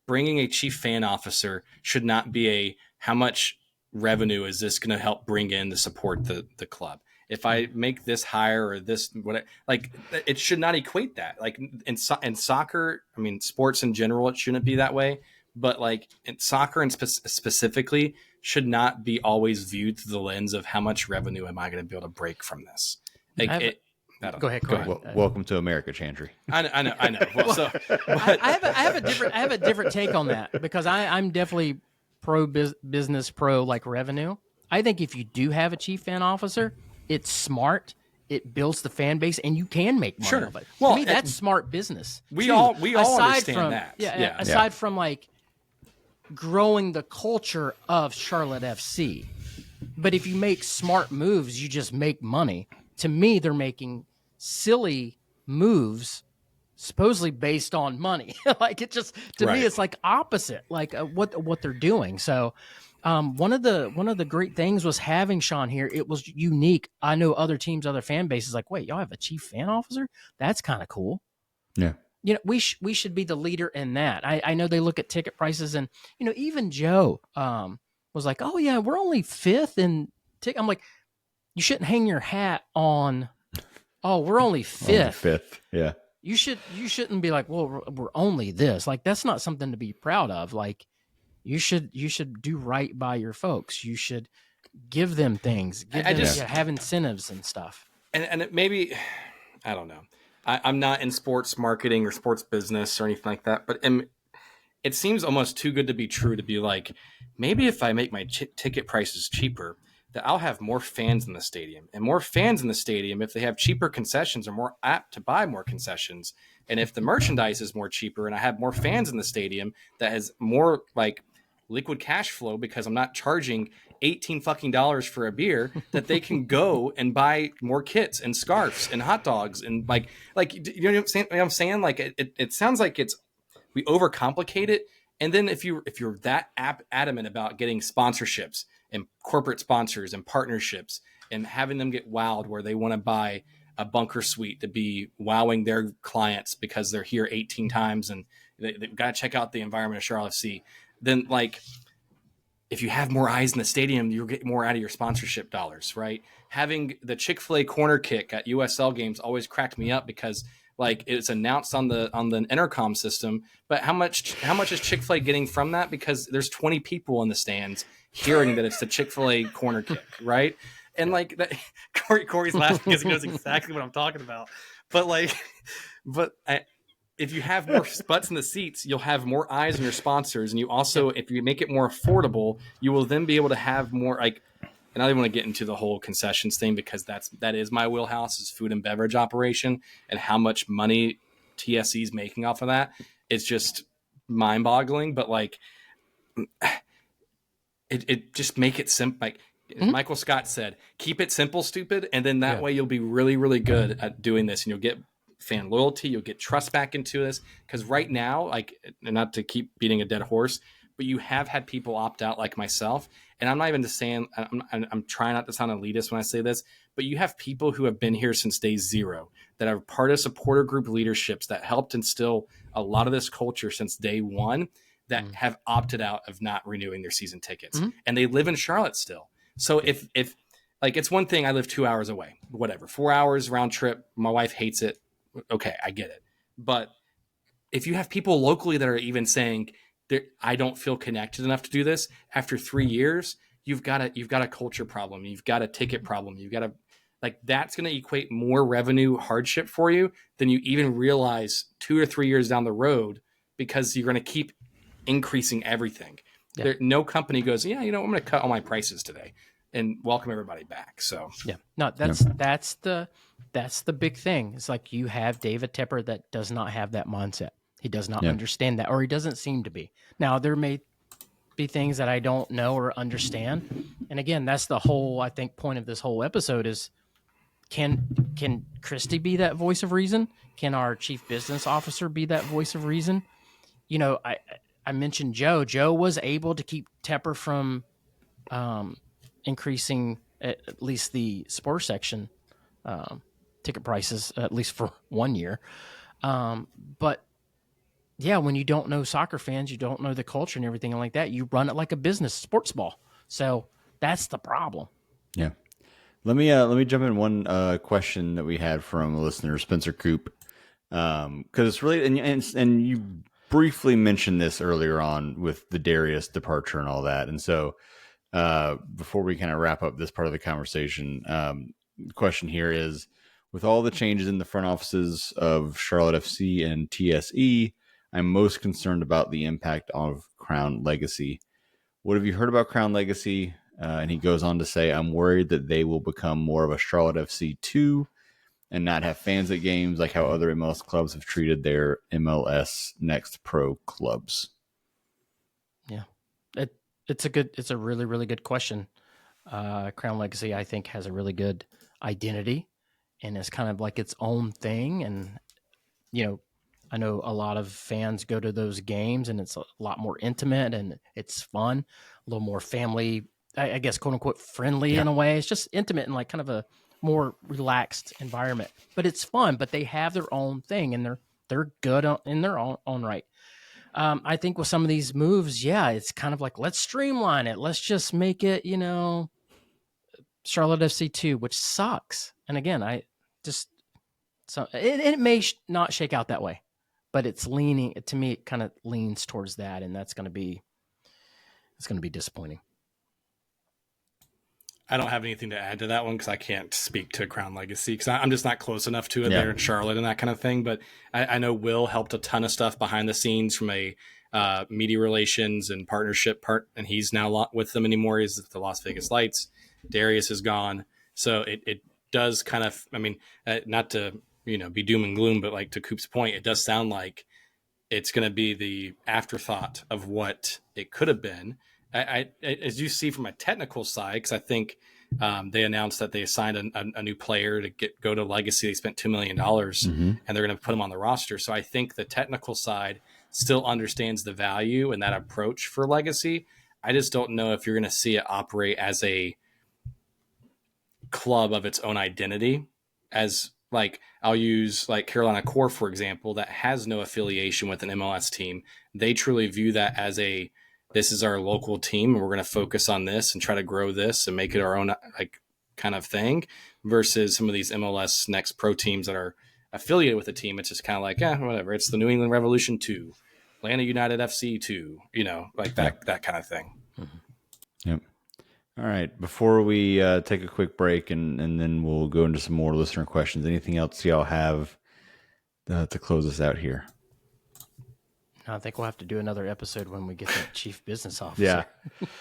S3: bringing a chief fan officer should not be a how much revenue is this going to help bring in to support the club. If I make this hire or this, what, like, it should not equate that. Like in soccer, I mean, sports in general, it shouldn't be that way. But like in soccer and specifically should not be always viewed through the lens of how much revenue am I going to be able to break from this. Like,
S2: go ahead.
S1: Welcome to America, Chantry.
S3: I know. Well, so,
S2: I have a different take on that, because I'm definitely pro business, pro like revenue. I think if you do have a chief fan officer, it's smart. It builds the fan base, and you can make money of it. Well, to me, that's smart business.
S3: We all understand that.
S2: Yeah. Aside from like growing the culture of Charlotte FC, but if you make smart moves, you just make money. To me, they're making silly moves, supposedly based on money. Like, it just me, it's like opposite, like what they're doing. So. One of the great things was having Sean here. It was unique. I know other teams, other fan bases, like, wait, y'all have a chief fan officer? That's kind of cool.
S1: Yeah.
S2: We should be the leader in that. I know they look at ticket prices, and even Joe was like, oh yeah, we're only fifth in ticket. I'm like, you shouldn't hang your hat on. Oh, we're only fifth.
S1: Only fifth. Yeah.
S2: You shouldn't be like, well, we're only this. Like, that's not something to be proud of. Like. You should do right by your folks. You should give them things, have incentives and stuff.
S3: And it maybe, I don't know. I'm not in sports marketing or sports business or anything like that, but it seems almost too good to be true to be like, maybe if I make my ticket prices cheaper, that I'll have more fans in the stadium. And more fans in the stadium, if they have cheaper concessions, are more apt to buy more concessions. And if the merchandise is more cheaper and I have more fans in the stadium, that has more like liquid cash flow, because I'm not charging $18 fucking for a beer, that they can go and buy more kits and scarves and hot dogs and like you know what I'm saying? Like it sounds like we overcomplicate it. And then if you're that adamant about getting sponsorships and corporate sponsors and partnerships and having them get wowed where they want to buy a bunker suite to be wowing their clients because they're here 18 times and they've got to check out the environment of Charlotte FC, then like if you have more eyes in the stadium, you'll get more out of your sponsorship dollars, right? Having the Chick-fil-A corner kick at USL games always cracked me up, because like it's announced on the intercom system, but how much is Chick-fil-A getting from that? Because there's 20 people in the stands hearing that it's the Chick-fil-A corner kick, right? And like that, Corey's laughing because he knows exactly what I'm talking about. But if you have more butts in the seats, you'll have more eyes on your sponsors, and you also, if you make it more affordable, you will then be able to have more like. And I don't want to get into the whole concessions thing because that is my wheelhouse, is food and beverage operation, and how much money TSE is making off of that. It's just mind-boggling. But like, it just make it simple. Like Michael Scott said, keep it simple, stupid, and then that way you'll be really, really good at doing this, and you'll get fan loyalty, you'll get trust back into this. Because right now, like, not to keep beating a dead horse, but you have had people opt out like myself. And I'm not even just saying, I'm trying not to sound elitist when I say this, but you have people who have been here since day zero that are part of supporter group leaderships that helped instill a lot of this culture since day one that have opted out of not renewing their season tickets. And they live in Charlotte still. So if like, it's one thing, I live 2 hours away, whatever, 4 hours round trip. My wife hates it. Okay, I get it. But if you have people locally that are even saying, I don't feel connected enough to do this after 3 years, you've got a culture problem. You've got a ticket problem. You've got to, like, that's going to equate more revenue hardship for you than you even realize 2 or 3 years down the road, because you're going to keep increasing everything. No company goes, I'm going to cut all my prices today and welcome everybody back. So
S2: no, that's the big thing. It's like, you have David Tepper that does not have that mindset. He does not understand that, or he doesn't seem to be. Now, there may be things that I don't know or understand. And again, that's the whole, I think, point of this whole episode is, can Christy be that voice of reason? Can our chief business officer be that voice of reason? I mentioned Joe. Joe was able to keep Tepper from increasing at least the sports section ticket prices, at least for 1 year. But yeah, when you don't know soccer fans, you don't know the culture and everything like that, you run it like a business, SportsBall. So that's the problem.
S1: Yeah. Let me jump in one question that we had from a listener, Spencer Coop, because it's really, and you briefly mentioned this earlier on with the Darius departure and all that. And so before we kind of wrap up this part of the conversation, the question here is, with all the changes in the front offices of Charlotte FC and TSE, I'm most concerned about the impact of Crown Legacy. What have you heard about Crown Legacy? And he goes on to say, I'm worried that they will become more of a Charlotte FC 2 and not have fans at games like how other MLS clubs have treated their MLS Next Pro clubs.
S2: Yeah, it's a really, really good question. Crown Legacy, I think, has a really good identity and it's kind of like its own thing. And, I know a lot of fans go to those games and it's a lot more intimate and it's fun, a little more family, I guess, quote unquote, friendly in a way. It's just intimate and like kind of a more relaxed environment, but it's fun, but they have their own thing and they're good in their own right. I think with some of these moves, it's kind of like, let's streamline it. Let's just make it, Charlotte FC 2, which sucks. And again, it may not shake out that way, but it's leaning, to me, it kind of leans towards that. And it's going to be disappointing.
S3: I don't have anything to add to that one because I can't speak to Crown Legacy because I'm just not close enough to it there in Charlotte and that kind of thing. But I know Will helped a ton of stuff behind the scenes from a media relations and partnership part, and he's now not with them anymore. He's at the Las Vegas Lights. Darius is gone. So it does kind of, not to, be doom and gloom, but like to Coop's point, it does sound like it's going to be the afterthought of what it could have been. I as you see from a technical side, because I think they announced that they assigned a new player to go to Legacy. They spent $2 million and they're going to put him on the roster. So I think the technical side still understands the value and that approach for Legacy. I just don't know if you're going to see it operate as a club of its own identity, as like I'll use like Carolina Core, for example, that has no affiliation with an MLS team. They truly view that as this is our local team and we're going to focus on this and try to grow this and make it our own like kind of thing, versus some of these MLS Next Pro teams that are affiliated with a team. It's just kind of like, whatever. It's the New England Revolution 2, Atlanta United FC 2, like that kind of thing.
S1: Yep. All right. Before we take a quick break and then we'll go into some more listener questions, anything else y'all have to close us out here?
S2: I think we'll have to do another episode when we get the chief business officer.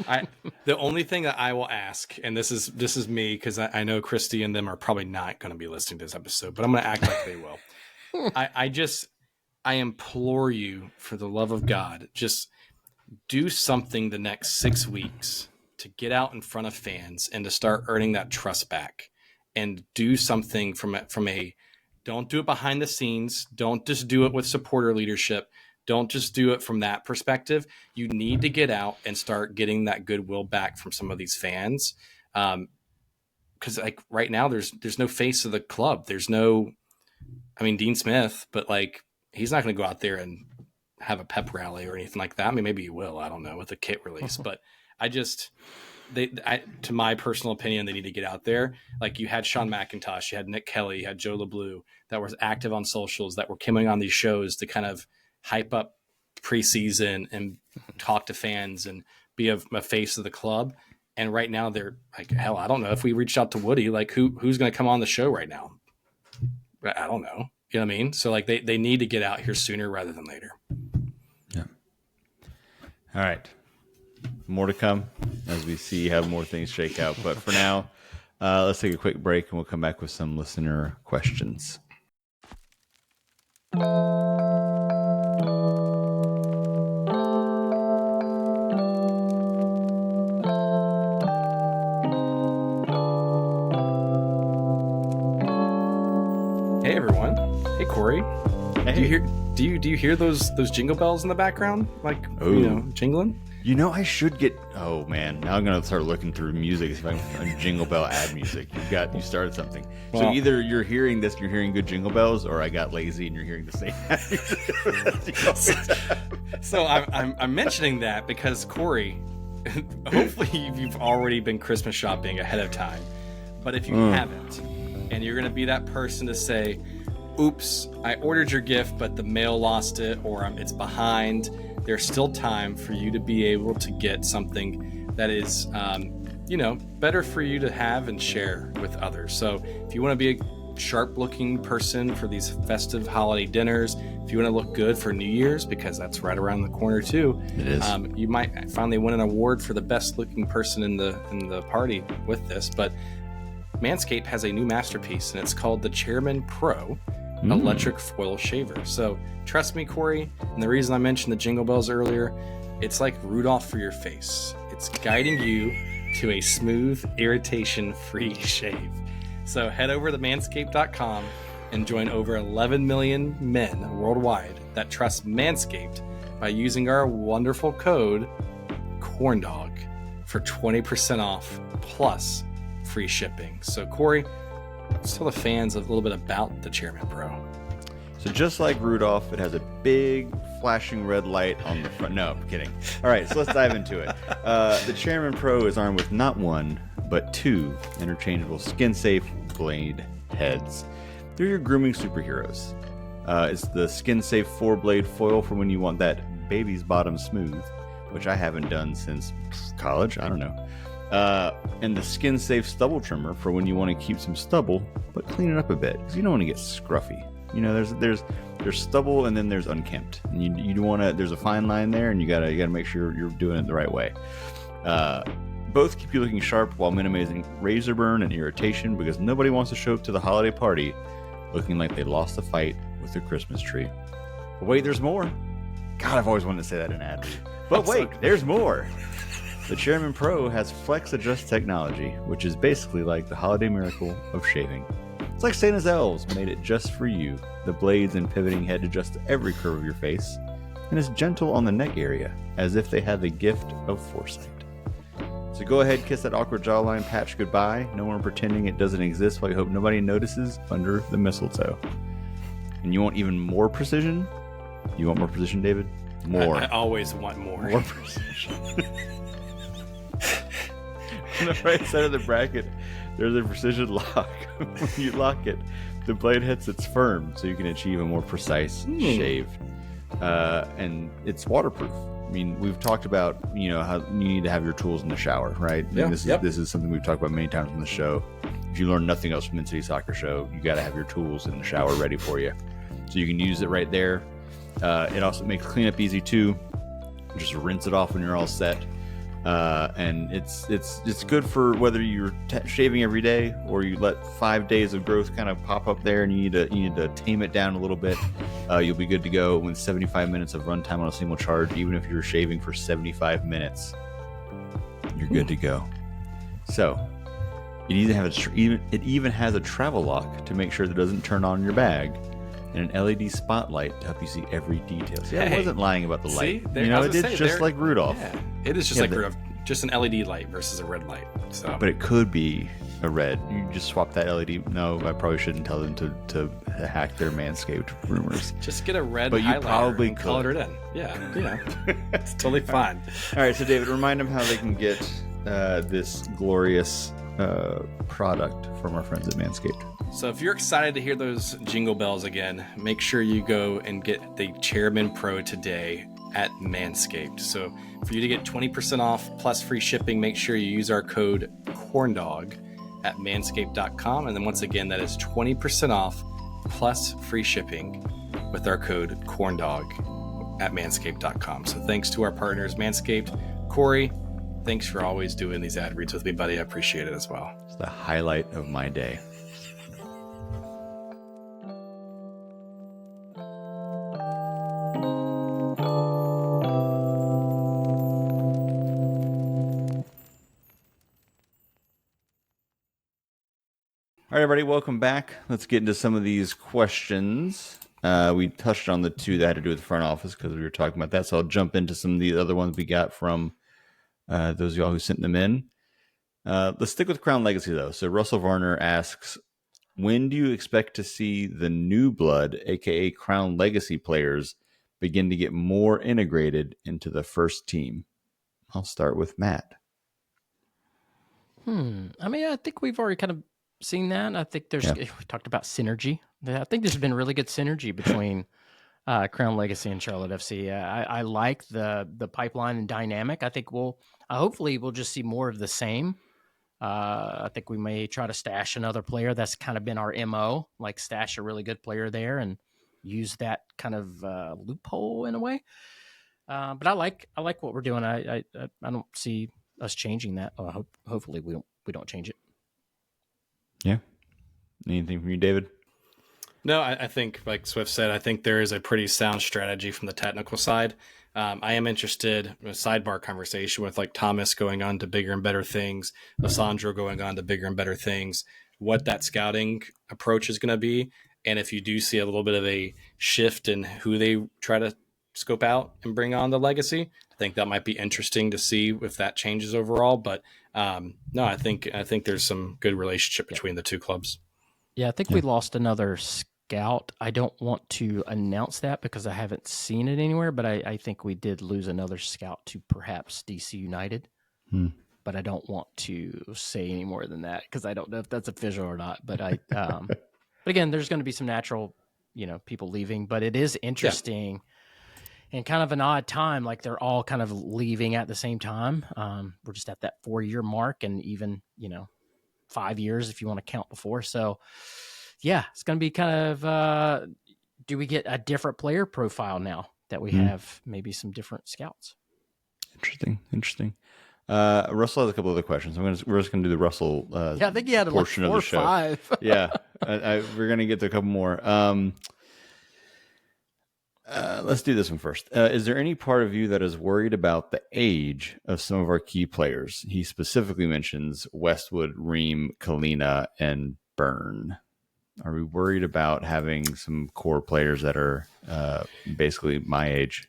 S1: Yeah.
S3: The only thing that I will ask, and this is me, because I know Christy and them are probably not going to be listening to this episode, but I'm going to act like they will. I implore you, for the love of God, just do something the next 6 weeks to get out in front of fans and to start earning that trust back, and do something from a don't do it behind the scenes. Don't just do it with supporter leadership. Don't just do it from that perspective. You need to get out and start getting that goodwill back from some of these fans. Because like right now, there's no face of the club. There's no, I mean, Dean Smith, but like he's not going to go out there and have a pep rally or anything like that. I mean, maybe he will. I don't know, with a kit release. But to my personal opinion, they need to get out there. Like you had Sean McIntosh, you had Nick Kelly, you had Joe LeBlue that was active on socials, that were coming on these shows to kind of hype up preseason and talk to fans and be a face of the club. And right now they're like, hell, I don't know if we reached out to Woody, like who's going to come on the show right now? I don't know. You know what I mean? So like they need to get out here sooner rather than later.
S1: Yeah. All right. More to come as we see how more things shake out. But for now, let's take a quick break and we'll come back with some listener questions.
S3: Hey everyone. Hey Corey.
S1: Hey.
S3: Do you hear those jingle bells in the background? Like, jingling?
S1: You know, I should get. Oh man, now I'm gonna start looking through music. If I can jingle bell ad music, you started something.
S3: Well,
S1: so either you're hearing this, and you're hearing good jingle bells, or I got lazy and you're hearing the same ad music.
S3: So I'm mentioning that because Corey, hopefully you've already been Christmas shopping ahead of time, but if you haven't, and you're gonna be that person to say, "Oops, I ordered your gift, but the mail lost it, or it's behind." There's still time for you to be able to get something that is, better for you to have and share with others. So if you want to be a sharp-looking person for these festive holiday dinners, if you want to look good for New Year's, because that's right around the corner too,
S1: it is.
S3: You might finally win an award for the best-looking person in the party with this. But Manscaped has a new masterpiece, and it's called the Chairman Pro electric foil shaver. So trust me, Corey, and the reason I mentioned the jingle bells earlier, it's like Rudolph for your face. It's guiding you to a smooth, irritation-free shave. So head over to manscaped.com and join over 11 million men worldwide that trust Manscaped by using our wonderful code CORNDOG for 20% off plus free shipping. So Corey, let's tell the fans a little bit about the Chairman Pro.
S1: So just like Rudolph, it has a big flashing red light on the front. No, I'm kidding. All right, so let's dive into it. The Chairman Pro is armed with not one, but two interchangeable skin-safe blade heads. They're your grooming superheroes. It's the skin-safe 4-blade foil for when you want that baby's bottom smooth, which I haven't done since college. I don't know. And the skin-safe stubble trimmer for when you want to keep some stubble, but clean it up a bit, because you don't want to get scruffy. You know, there's stubble and then there's unkempt, and you want to. There's a fine line there, and you gotta make sure you're doing it the right way. Both keep you looking sharp while minimizing razor burn and irritation, because nobody wants to show up to the holiday party looking like they lost a fight with their Christmas tree. But wait, there's more. God, I've always wanted to say that in ad read. But wait, there's more. The Chairman Pro has Flex Adjust technology, which is basically like the holiday miracle of shaving. It's like Santa's elves made it just for you. The blades and pivoting head adjust to every curve of your face, and is gentle on the neck area, as if they had the gift of foresight. So go ahead, kiss that awkward jawline patch goodbye. No more pretending it doesn't exist while you hope nobody notices under the mistletoe. And you want even more precision? You want more precision, David? More.
S3: I always want more.
S1: More precision. On the right side of the bracket, there's a precision lock. When you lock it, the blade head sits firm, so you can achieve a more precise shave. And it's waterproof. I mean, we've talked about, how you need to have your tools in the shower, right?
S3: Yeah.
S1: This is something we've talked about many times on the show. If you learn nothing else from the City Soccer Show, you got to have your tools in the shower ready for you, so you can use it right there. It also makes cleanup easy too. Just rinse it off when you're all set. And it's good for whether you're shaving every day or you let 5 days of growth kind of pop up there and you need to tame it down a little bit. You'll be good to go with 75 minutes of runtime on a single charge. Even if you're shaving for 75 minutes, you're good to go. So it even has a travel lock to make sure that it doesn't turn on your bag, and an LED spotlight to help you see every detail. See, I wasn't lying about the light. It is just like Rudolph.
S3: Yeah, it is just like Rudolph, just an LED light versus a red light. So,
S1: but it could be a red. You just swap that LED. No, I probably shouldn't tell them to hack their Manscaped rumors.
S3: Just get a red
S1: but you
S3: highlighter
S1: probably
S3: and color it in. Yeah, it's totally fine.
S1: All right, so David, remind them how they can get this glorious product from our friends at Manscaped.
S3: So if you're excited to hear those jingle bells again, make sure you go and get the Chairman Pro today at Manscaped. So for you to get 20% off plus free shipping, make sure you use our code CORNDOG at manscaped.com. And then once again, that is 20% off plus free shipping with our code CORNDOG at manscaped.com. So thanks to our partners, Manscaped. Corey, thanks for always doing these ad reads with me, buddy. I appreciate it as well.
S1: It's the highlight of my day. All right, everybody, welcome back. Let's get into some of these questions. We touched on the two that had to do with the front office because we were talking about that. So I'll jump into some of the other ones we got from those of y'all who sent them in. Let's stick with Crown Legacy, though. So Russell Varner asks, when do you expect to see the new blood, a.k.a. Crown Legacy players, begin to get more integrated into the first team? I'll start with Matt.
S2: I mean, I think we've already kind of seen that. I think we talked about synergy. I think there's been really good synergy between Crown Legacy and Charlotte FC. I like the pipeline and dynamic. I think hopefully we'll just see more of the same. I think we may try to stash another player. That's kind of been our MO, like stash a really good player there and use that kind of loophole in a way. But I like what we're doing. I don't see us changing that. Hopefully we don't change it.
S1: Yeah. Anything from you, David?
S3: No, I think, like Swift said, I think there is a pretty sound strategy from the technical side. I am interested in a sidebar conversation with like Thomas going on to bigger and better things, Alessandro going on to bigger and better things, what that scouting approach is going to be. And if you do see a little bit of a shift in who they try to scope out and bring on the legacy, I think that might be interesting to see if that changes overall. But no, I think there's some good relationship between the two clubs.
S2: Yeah, I think we lost another scout. I don't want to announce that because I haven't seen it anywhere, but I think we did lose another scout to perhaps DC United. But I don't want to say any more than that because I don't know if that's official or not. But but again, there's going to be some natural, people leaving. But it is interesting and kind of an odd time. Like they're all kind of leaving at the same time. We're just at that 4-year mark, and even 5 years if you want to count before. So yeah, it's going to be kind of, do we get a different player profile now that we have maybe some different scouts?
S1: Interesting. Russell has a couple other questions. We're just going to do the Russell
S2: I think he had
S1: portion
S2: like 4
S1: of the show.
S2: or 5.
S1: Yeah, we're going to get to a couple more. Let's do this one first. Is there any part of you that is worried about the age of some of our key players? He specifically mentions Westwood, Ream, Kalina, and Byrne. Are we worried about having some core players that are basically my age?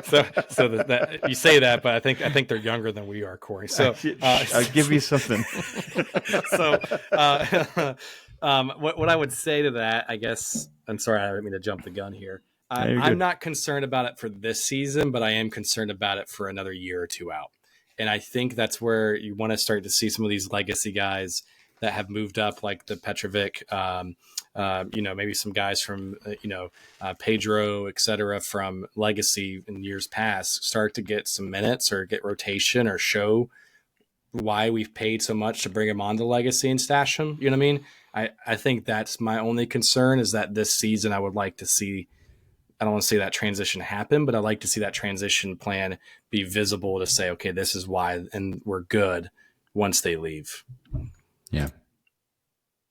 S3: so that you say that, but I think they're younger than we are, Corey. So
S1: I'll give you something.
S3: So what I would say to that, I guess, I'm sorry, I didn't mean to jump the gun here. I'm not concerned about it for this season, but I am concerned about it for another year or two out. And I think that's where you want to start to see some of these legacy guys that have moved up, like the Petrovic, maybe some guys from, Pedro, et cetera, from legacy in years past, start to get some minutes or get rotation or show why we've paid so much to bring them on to legacy and stash them. You know what I mean? I think that's my only concern is that this season I would like to see. I don't want to see that transition happen, but I like to see that transition plan be visible to say, okay, this is why, and we're good once they leave.
S1: Yeah.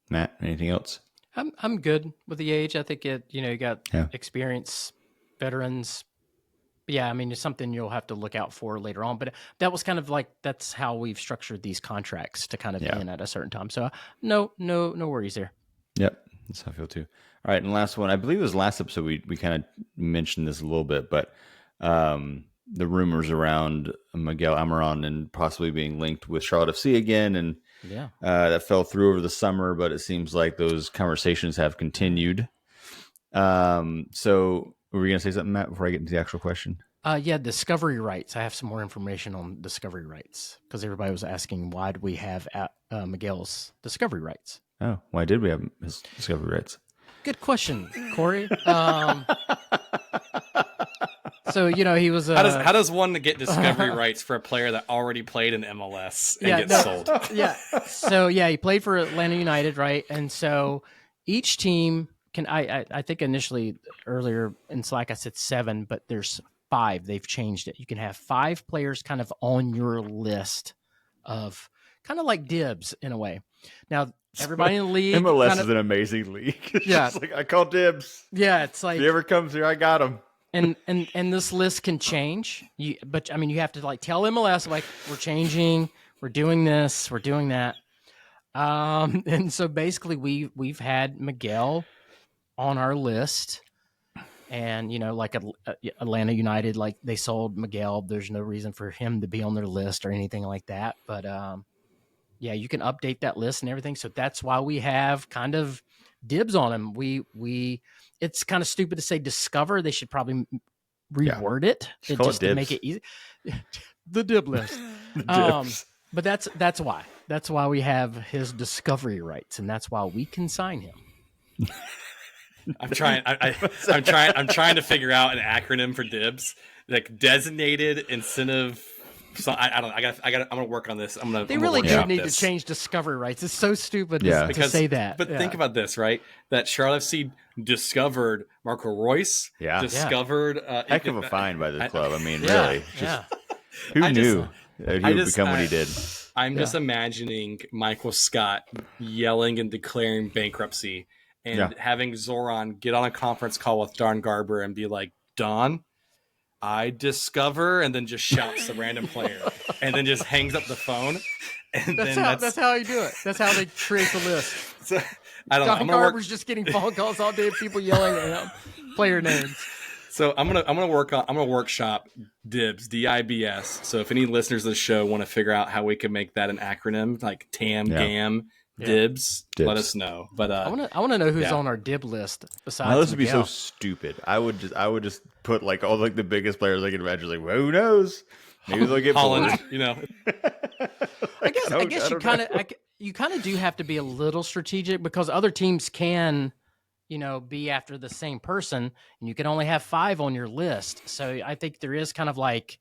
S1: Matt, anything else?
S2: I'm good with the age. I think you got experience, veterans. Yeah, I mean, it's something you'll have to look out for later on. But that was kind of like that's how we've structured these contracts to kind of end at a certain time. So no worries there.
S1: Yep, that's how I feel too. All right, and last one. I believe it was last episode we kind of mentioned this a little bit, but the rumors around Miguel Almiron and possibly being linked with Charlotte FC again, and that fell through over the summer, but it seems like those conversations have continued. So were we going to say something, Matt, before I get into the actual question?
S2: Discovery rights. I have some more information on discovery rights because everybody was asking why do we have Miguel's discovery rights?
S1: Oh, why did we have his discovery rights?
S2: Good question, Corey. So he was.
S3: How does one get discovery rights for a player that already played in MLS and gets sold?
S2: Yeah. So he played for Atlanta United, right? And so each team can. I think initially earlier in Slack I said 7, but there's 5. They've changed it. You can have 5 players kind of on your list of kind of like dibs in a way. Now everybody in the league.
S1: MLS is an amazing league. It's just like I call dibs.
S2: Yeah, it's like
S1: if he ever comes here, I got him.
S2: And this list can change. But I mean, you have to like tell MLS like we're changing, we're doing this, we're doing that. And so basically we've had Miguel on our list, and like Atlanta United, like they sold Miguel. There's no reason for him to be on their list or anything like that. But you can update that list and everything. So that's why we have kind of dibs on him. It's kind of stupid to say discover. They should probably reword it just to make it easy. The dib list. But that's why. That's why we have his discovery rights, and that's why we can sign him.
S3: I'm trying to figure out an acronym for dibs, like designated incentive. So I don't. I'm gonna work on this.
S2: They really do need to change discovery rights. It's so stupid to say that.
S3: But think about this, right? That Charlotte FC discovered Marco Reus.
S1: Yeah.
S3: Discovered.
S1: Heck of a find by this club. I mean, really. Who knew that he would become what he did?
S3: I'm just imagining Michael Scott yelling and declaring bankruptcy, and having Zoran get on a conference call with Don Garber and be like, Don, I discover, and then just shouts the random player, and then just hangs up the phone. And
S2: that's how you do it. That's how they create the list.
S3: So, I don't know.
S2: Don Garber's just getting phone calls all day of people yelling at him, player names.
S3: So I'm gonna workshop dibs, DIBS. So if any listeners of the show want to figure out how we can make that an acronym, like TAM, GAM, dibs, let us know. But
S2: I want to know who's on our dib list besides.
S1: My list would be so stupid. I would just put like all like the biggest players I can imagine. Like, well, who knows? Maybe they'll get
S3: Holland.
S2: I guess you kind of do have to be a little strategic because other teams can, be after the same person, and you can only have 5 on your list. So I think there is kind of like,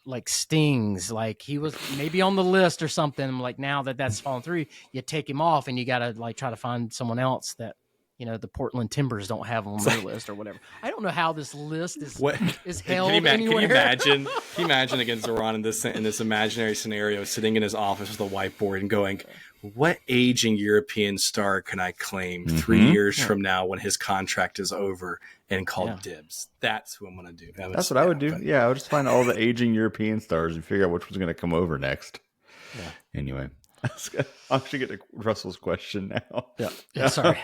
S2: like stings, like he was maybe on the list or something. Like now that's fallen through, you take him off, and you got to like try to find someone else that the Portland Timbers don't have on their list or whatever. I don't know how this list is held anywhere.
S3: Can you imagine against Zoran in this imaginary scenario, sitting in his office with a whiteboard and going, what aging European star can I claim 3 years from now when his contract is over and call dibs? That's who I'm going to do.
S1: That's what I would do. I would just find all the aging European stars and figure out which one's going to come over next. Anyway. I'll actually get to Russell's question now.
S2: Yeah, sorry.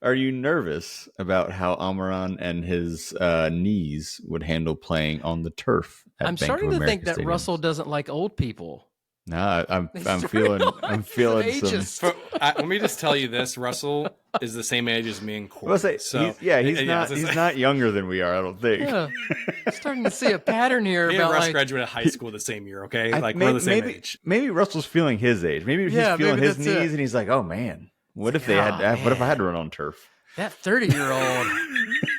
S1: Are you nervous about how Almiron and his knees would handle playing on the turf?
S2: I'm starting to think that Russell doesn't like old people.
S1: No, I'm feeling some.
S3: Let me just tell you this: Russell is the same age as me and Corey.
S1: He's not younger than we are. I don't think.
S2: Yeah, starting to see a pattern here.
S3: Me
S2: about
S3: and Russ graduated high school the same year. Okay, we're the same age.
S1: Maybe Russell's feeling his age. Maybe he's feeling his knees, and he's like, "Oh man, what if I had to run on turf?"
S2: that 30-year-old,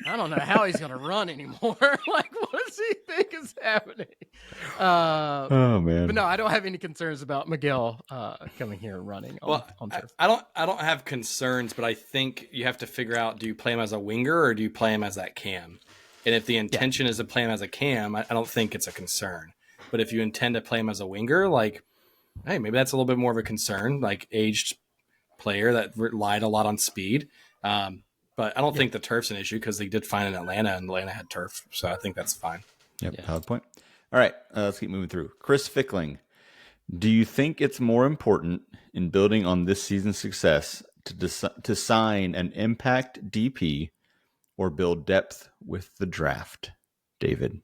S2: I don't know how he's going to run anymore. Like, what does he think is happening?
S1: Oh man.
S2: But no, I don't have any concerns about Miguel coming here and running on turf.
S3: I don't have concerns, but I think you have to figure out, do you play him as a winger or do you play him as that cam? And if the intention is to play him as a cam, I don't think it's a concern. But if you intend to play him as a winger, like, hey, maybe that's a little bit more of a concern, like aged player that relied a lot on speed. But I don't think the turf's an issue because they did fine in Atlanta, and Atlanta had turf. So I think that's fine.
S1: Yep, valid point. All right, let's keep moving through. Chris Fickling, do you think it's more important in building on this season's success to sign an impact DP or build depth with the draft? David?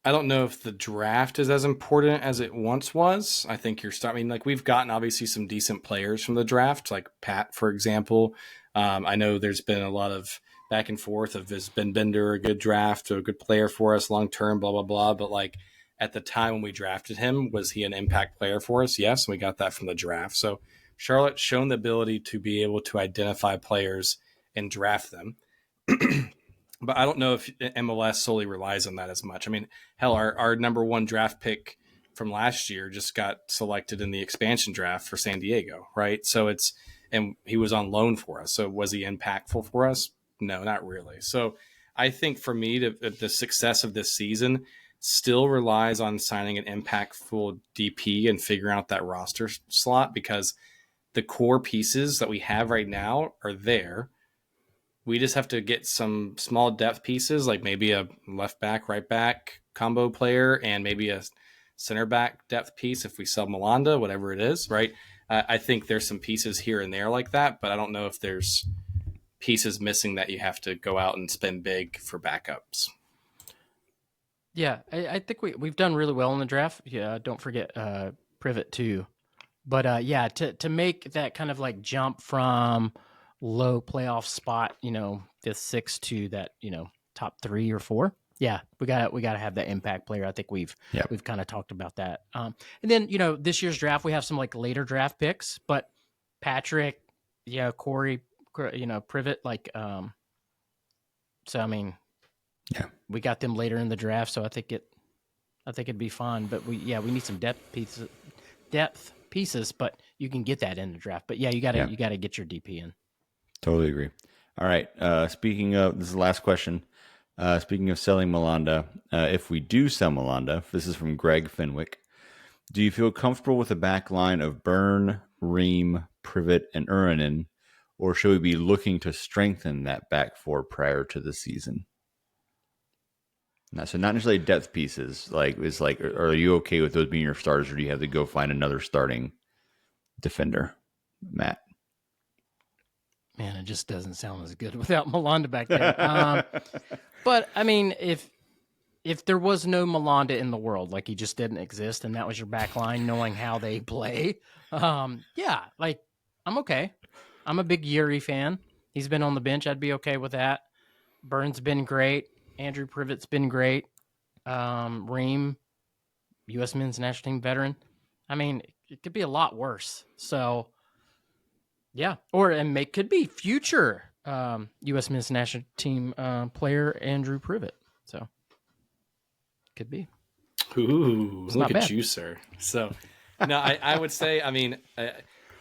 S3: I don't know if the draft is as important as it once was. I think like we've gotten obviously some decent players from the draft, like Pat, for example. I know there's been a lot of back and forth of, is Ben Bender a good draft or a good player for us long term, blah, blah, blah. But like at the time when we drafted him, was he an impact player for us? Yes. And we got that from the draft. So Charlotte's shown the ability to be able to identify players and draft them. But I don't know if MLS solely relies on that as much. I mean, hell, our number one draft pick from last year just got selected in the expansion draft for San Diego, right? So and he was on loan for us. So was he impactful for us? No, not really. So I think for me, the success of this season still relies on signing an impactful DP and figuring out that roster slot, because the core pieces that we have right now are there. We just have to get some small depth pieces, like maybe a left back, right back combo player, and maybe a center back depth piece if we sell Malanda, whatever it is, right? I think there's some pieces here and there like that, but I don't know if there's pieces missing that you have to go out and spend big for backups.
S2: Yeah, I think we've done really well in the draft. Yeah, don't forget Privet too. But yeah, to make that kind of like jump from low playoff spot, fifth, sixth to that, top 3 or 4. Yeah, we got to have that impact player. I think we've kind of talked about that. And then this year's draft we have some like later draft picks, but Patrick, Corey, Privet, like so I mean, we got them later in the draft, so I think it'd be fun. But we need some depth pieces, but you can get that in the draft. But yeah, you gotta get your DP in.
S1: Totally agree. All right. Speaking of, this is the last question. Speaking of selling Malanda, if we do sell Malanda, this is from Greg Fenwick. Do you feel comfortable with a back line of Byrne, Ream, Privet, and Uranen, or should we be looking to strengthen that back four prior to the season? So not necessarily depth pieces. Are you okay with those being your starters, or do you have to go find another starting defender, Matt?
S2: Man, it just doesn't sound as good without Malanda back there. But I mean, if there was no Malanda in the world, like he just didn't exist, and that was your back line, knowing how they play, I'm okay. I'm a big Yuri fan. He's been on the bench. I'd be okay with that. Burns been great. Andrew Privet's been great. Ream, U.S. men's national team veteran. I mean, it could be a lot worse. So, yeah. Could be future U.S. men's national team player Andrew Privet. So, could be.
S3: Ooh, look at you, sir. So, no, I would say, I mean,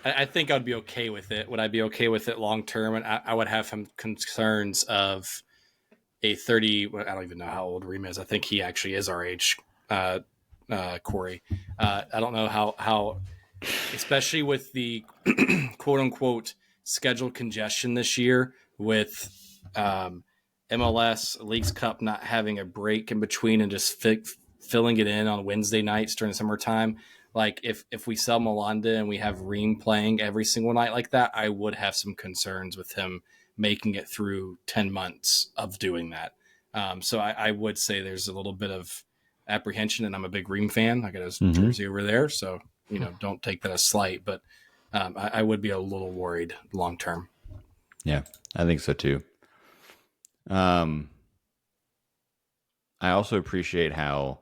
S3: I think I'd be okay with it. Would I be okay with it long term? And I would have some concerns of a 30, I don't even know how old Ream is. I think he actually is our age, Corey. I don't know how, especially with the quote unquote schedule congestion this year with MLS Leagues Cup not having a break in between and just filling it in on Wednesday nights during the summertime. Like if we sell Malanda and we have Ream playing every single night like that, I would have some concerns with him making it through 10 months of doing that. So I would say there's a little bit of apprehension, and I'm a big Ream fan. I got his jersey over there. So, don't take that as slight, but I would be a little worried long term.
S1: Yeah, I think so too. I also appreciate how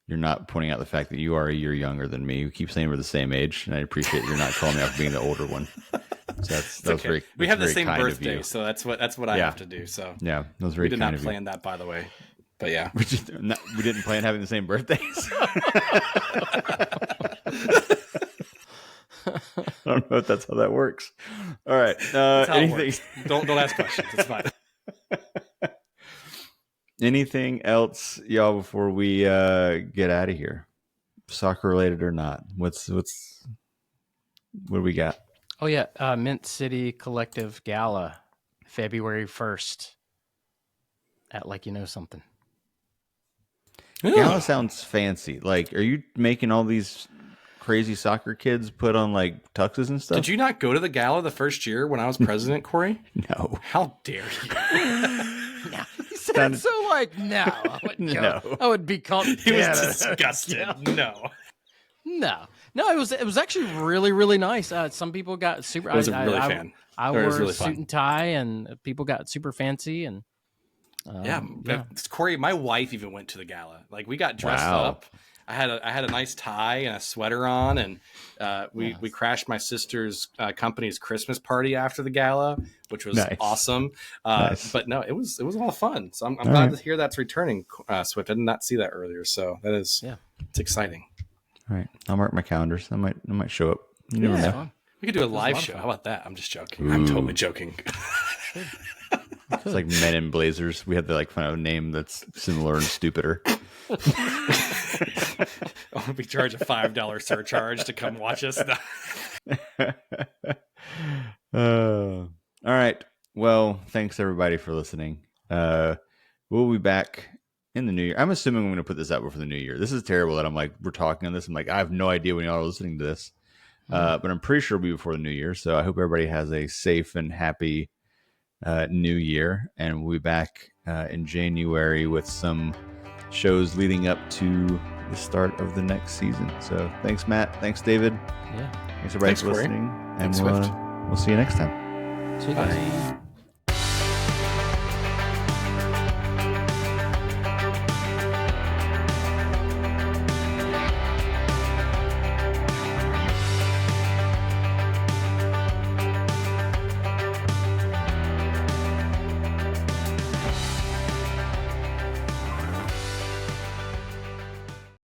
S1: you're not pointing out the fact that you are a year younger than me. You keep saying we're the same age, and I appreciate you're not calling me out for being the older one. So that was very.
S3: We have the
S1: very
S3: same
S1: kind of
S3: birthday,
S1: you.
S3: so that's what I have to do. So
S1: Yeah, that was very
S3: we did
S1: kind
S3: not
S1: of you.
S3: plan that, by the way. But yeah,
S1: We didn't plan having the same birthdays. I don't know if that's how that works. All right.
S3: that's how
S1: Anything?
S3: it works. Don't ask questions. It's fine.
S1: Anything else, y'all, before we get out of here? Soccer related or not? What do we got?
S2: Oh yeah, Mint City Collective Gala, February 1st, at Like You Know Something.
S1: Gala sounds fancy. Like, are you making all these crazy soccer kids put on like tuxes and stuff?
S3: Did you not go to the gala the first year when I was president, Corey?
S1: No.
S3: How dare you?
S2: No, he said it so like no. I wouldn't go.
S1: No.
S2: I would be called.
S3: He was disgusted. No.
S2: No, it was actually really, really nice. Some people got super.
S3: I was a really fan.
S2: I
S3: It
S2: wore
S3: was really
S2: a suit
S3: fun.
S2: and tie, and people got super fancy. And
S3: Yeah, Corey, my wife even went to the gala. Like, we got dressed
S1: Wow.
S3: up. I had a nice tie and a sweater on, and we crashed my sister's company's Christmas party after the gala, which was
S1: Nice.
S3: awesome.
S1: Nice.
S3: But no, it was a lot of fun. So I'm glad
S1: right.
S3: to hear that's returning. Swift, I did not see that earlier, so that is it's exciting.
S1: All right. I'll mark my calendars. I might show up. You never know.
S2: fun.
S3: We could do a live show. How about that? I'm just joking. I'm totally joking.
S1: It's like Men in Blazers. We had the like kind of name that's similar and stupider.
S3: We charge a $5 surcharge to come watch us.
S1: All right. Well, thanks everybody for listening. We'll be back in the new year. I'm assuming I'm going to put this out before the new year. This is terrible that I'm like, we're talking on this. I'm like, I have no idea when y'all are listening to this. But I'm pretty sure it'll be before the new year. So I hope everybody has a safe and happy new year. And we'll be back in January with some shows leading up to the start of the next season. So thanks, Matt. Thanks, David.
S2: Yeah.
S1: Thanks everybody
S3: Thanks,
S1: for
S3: Corey.
S1: listening. And
S3: Thanks, Swift.
S1: we'll see you next time.
S2: See you guys.
S3: Bye.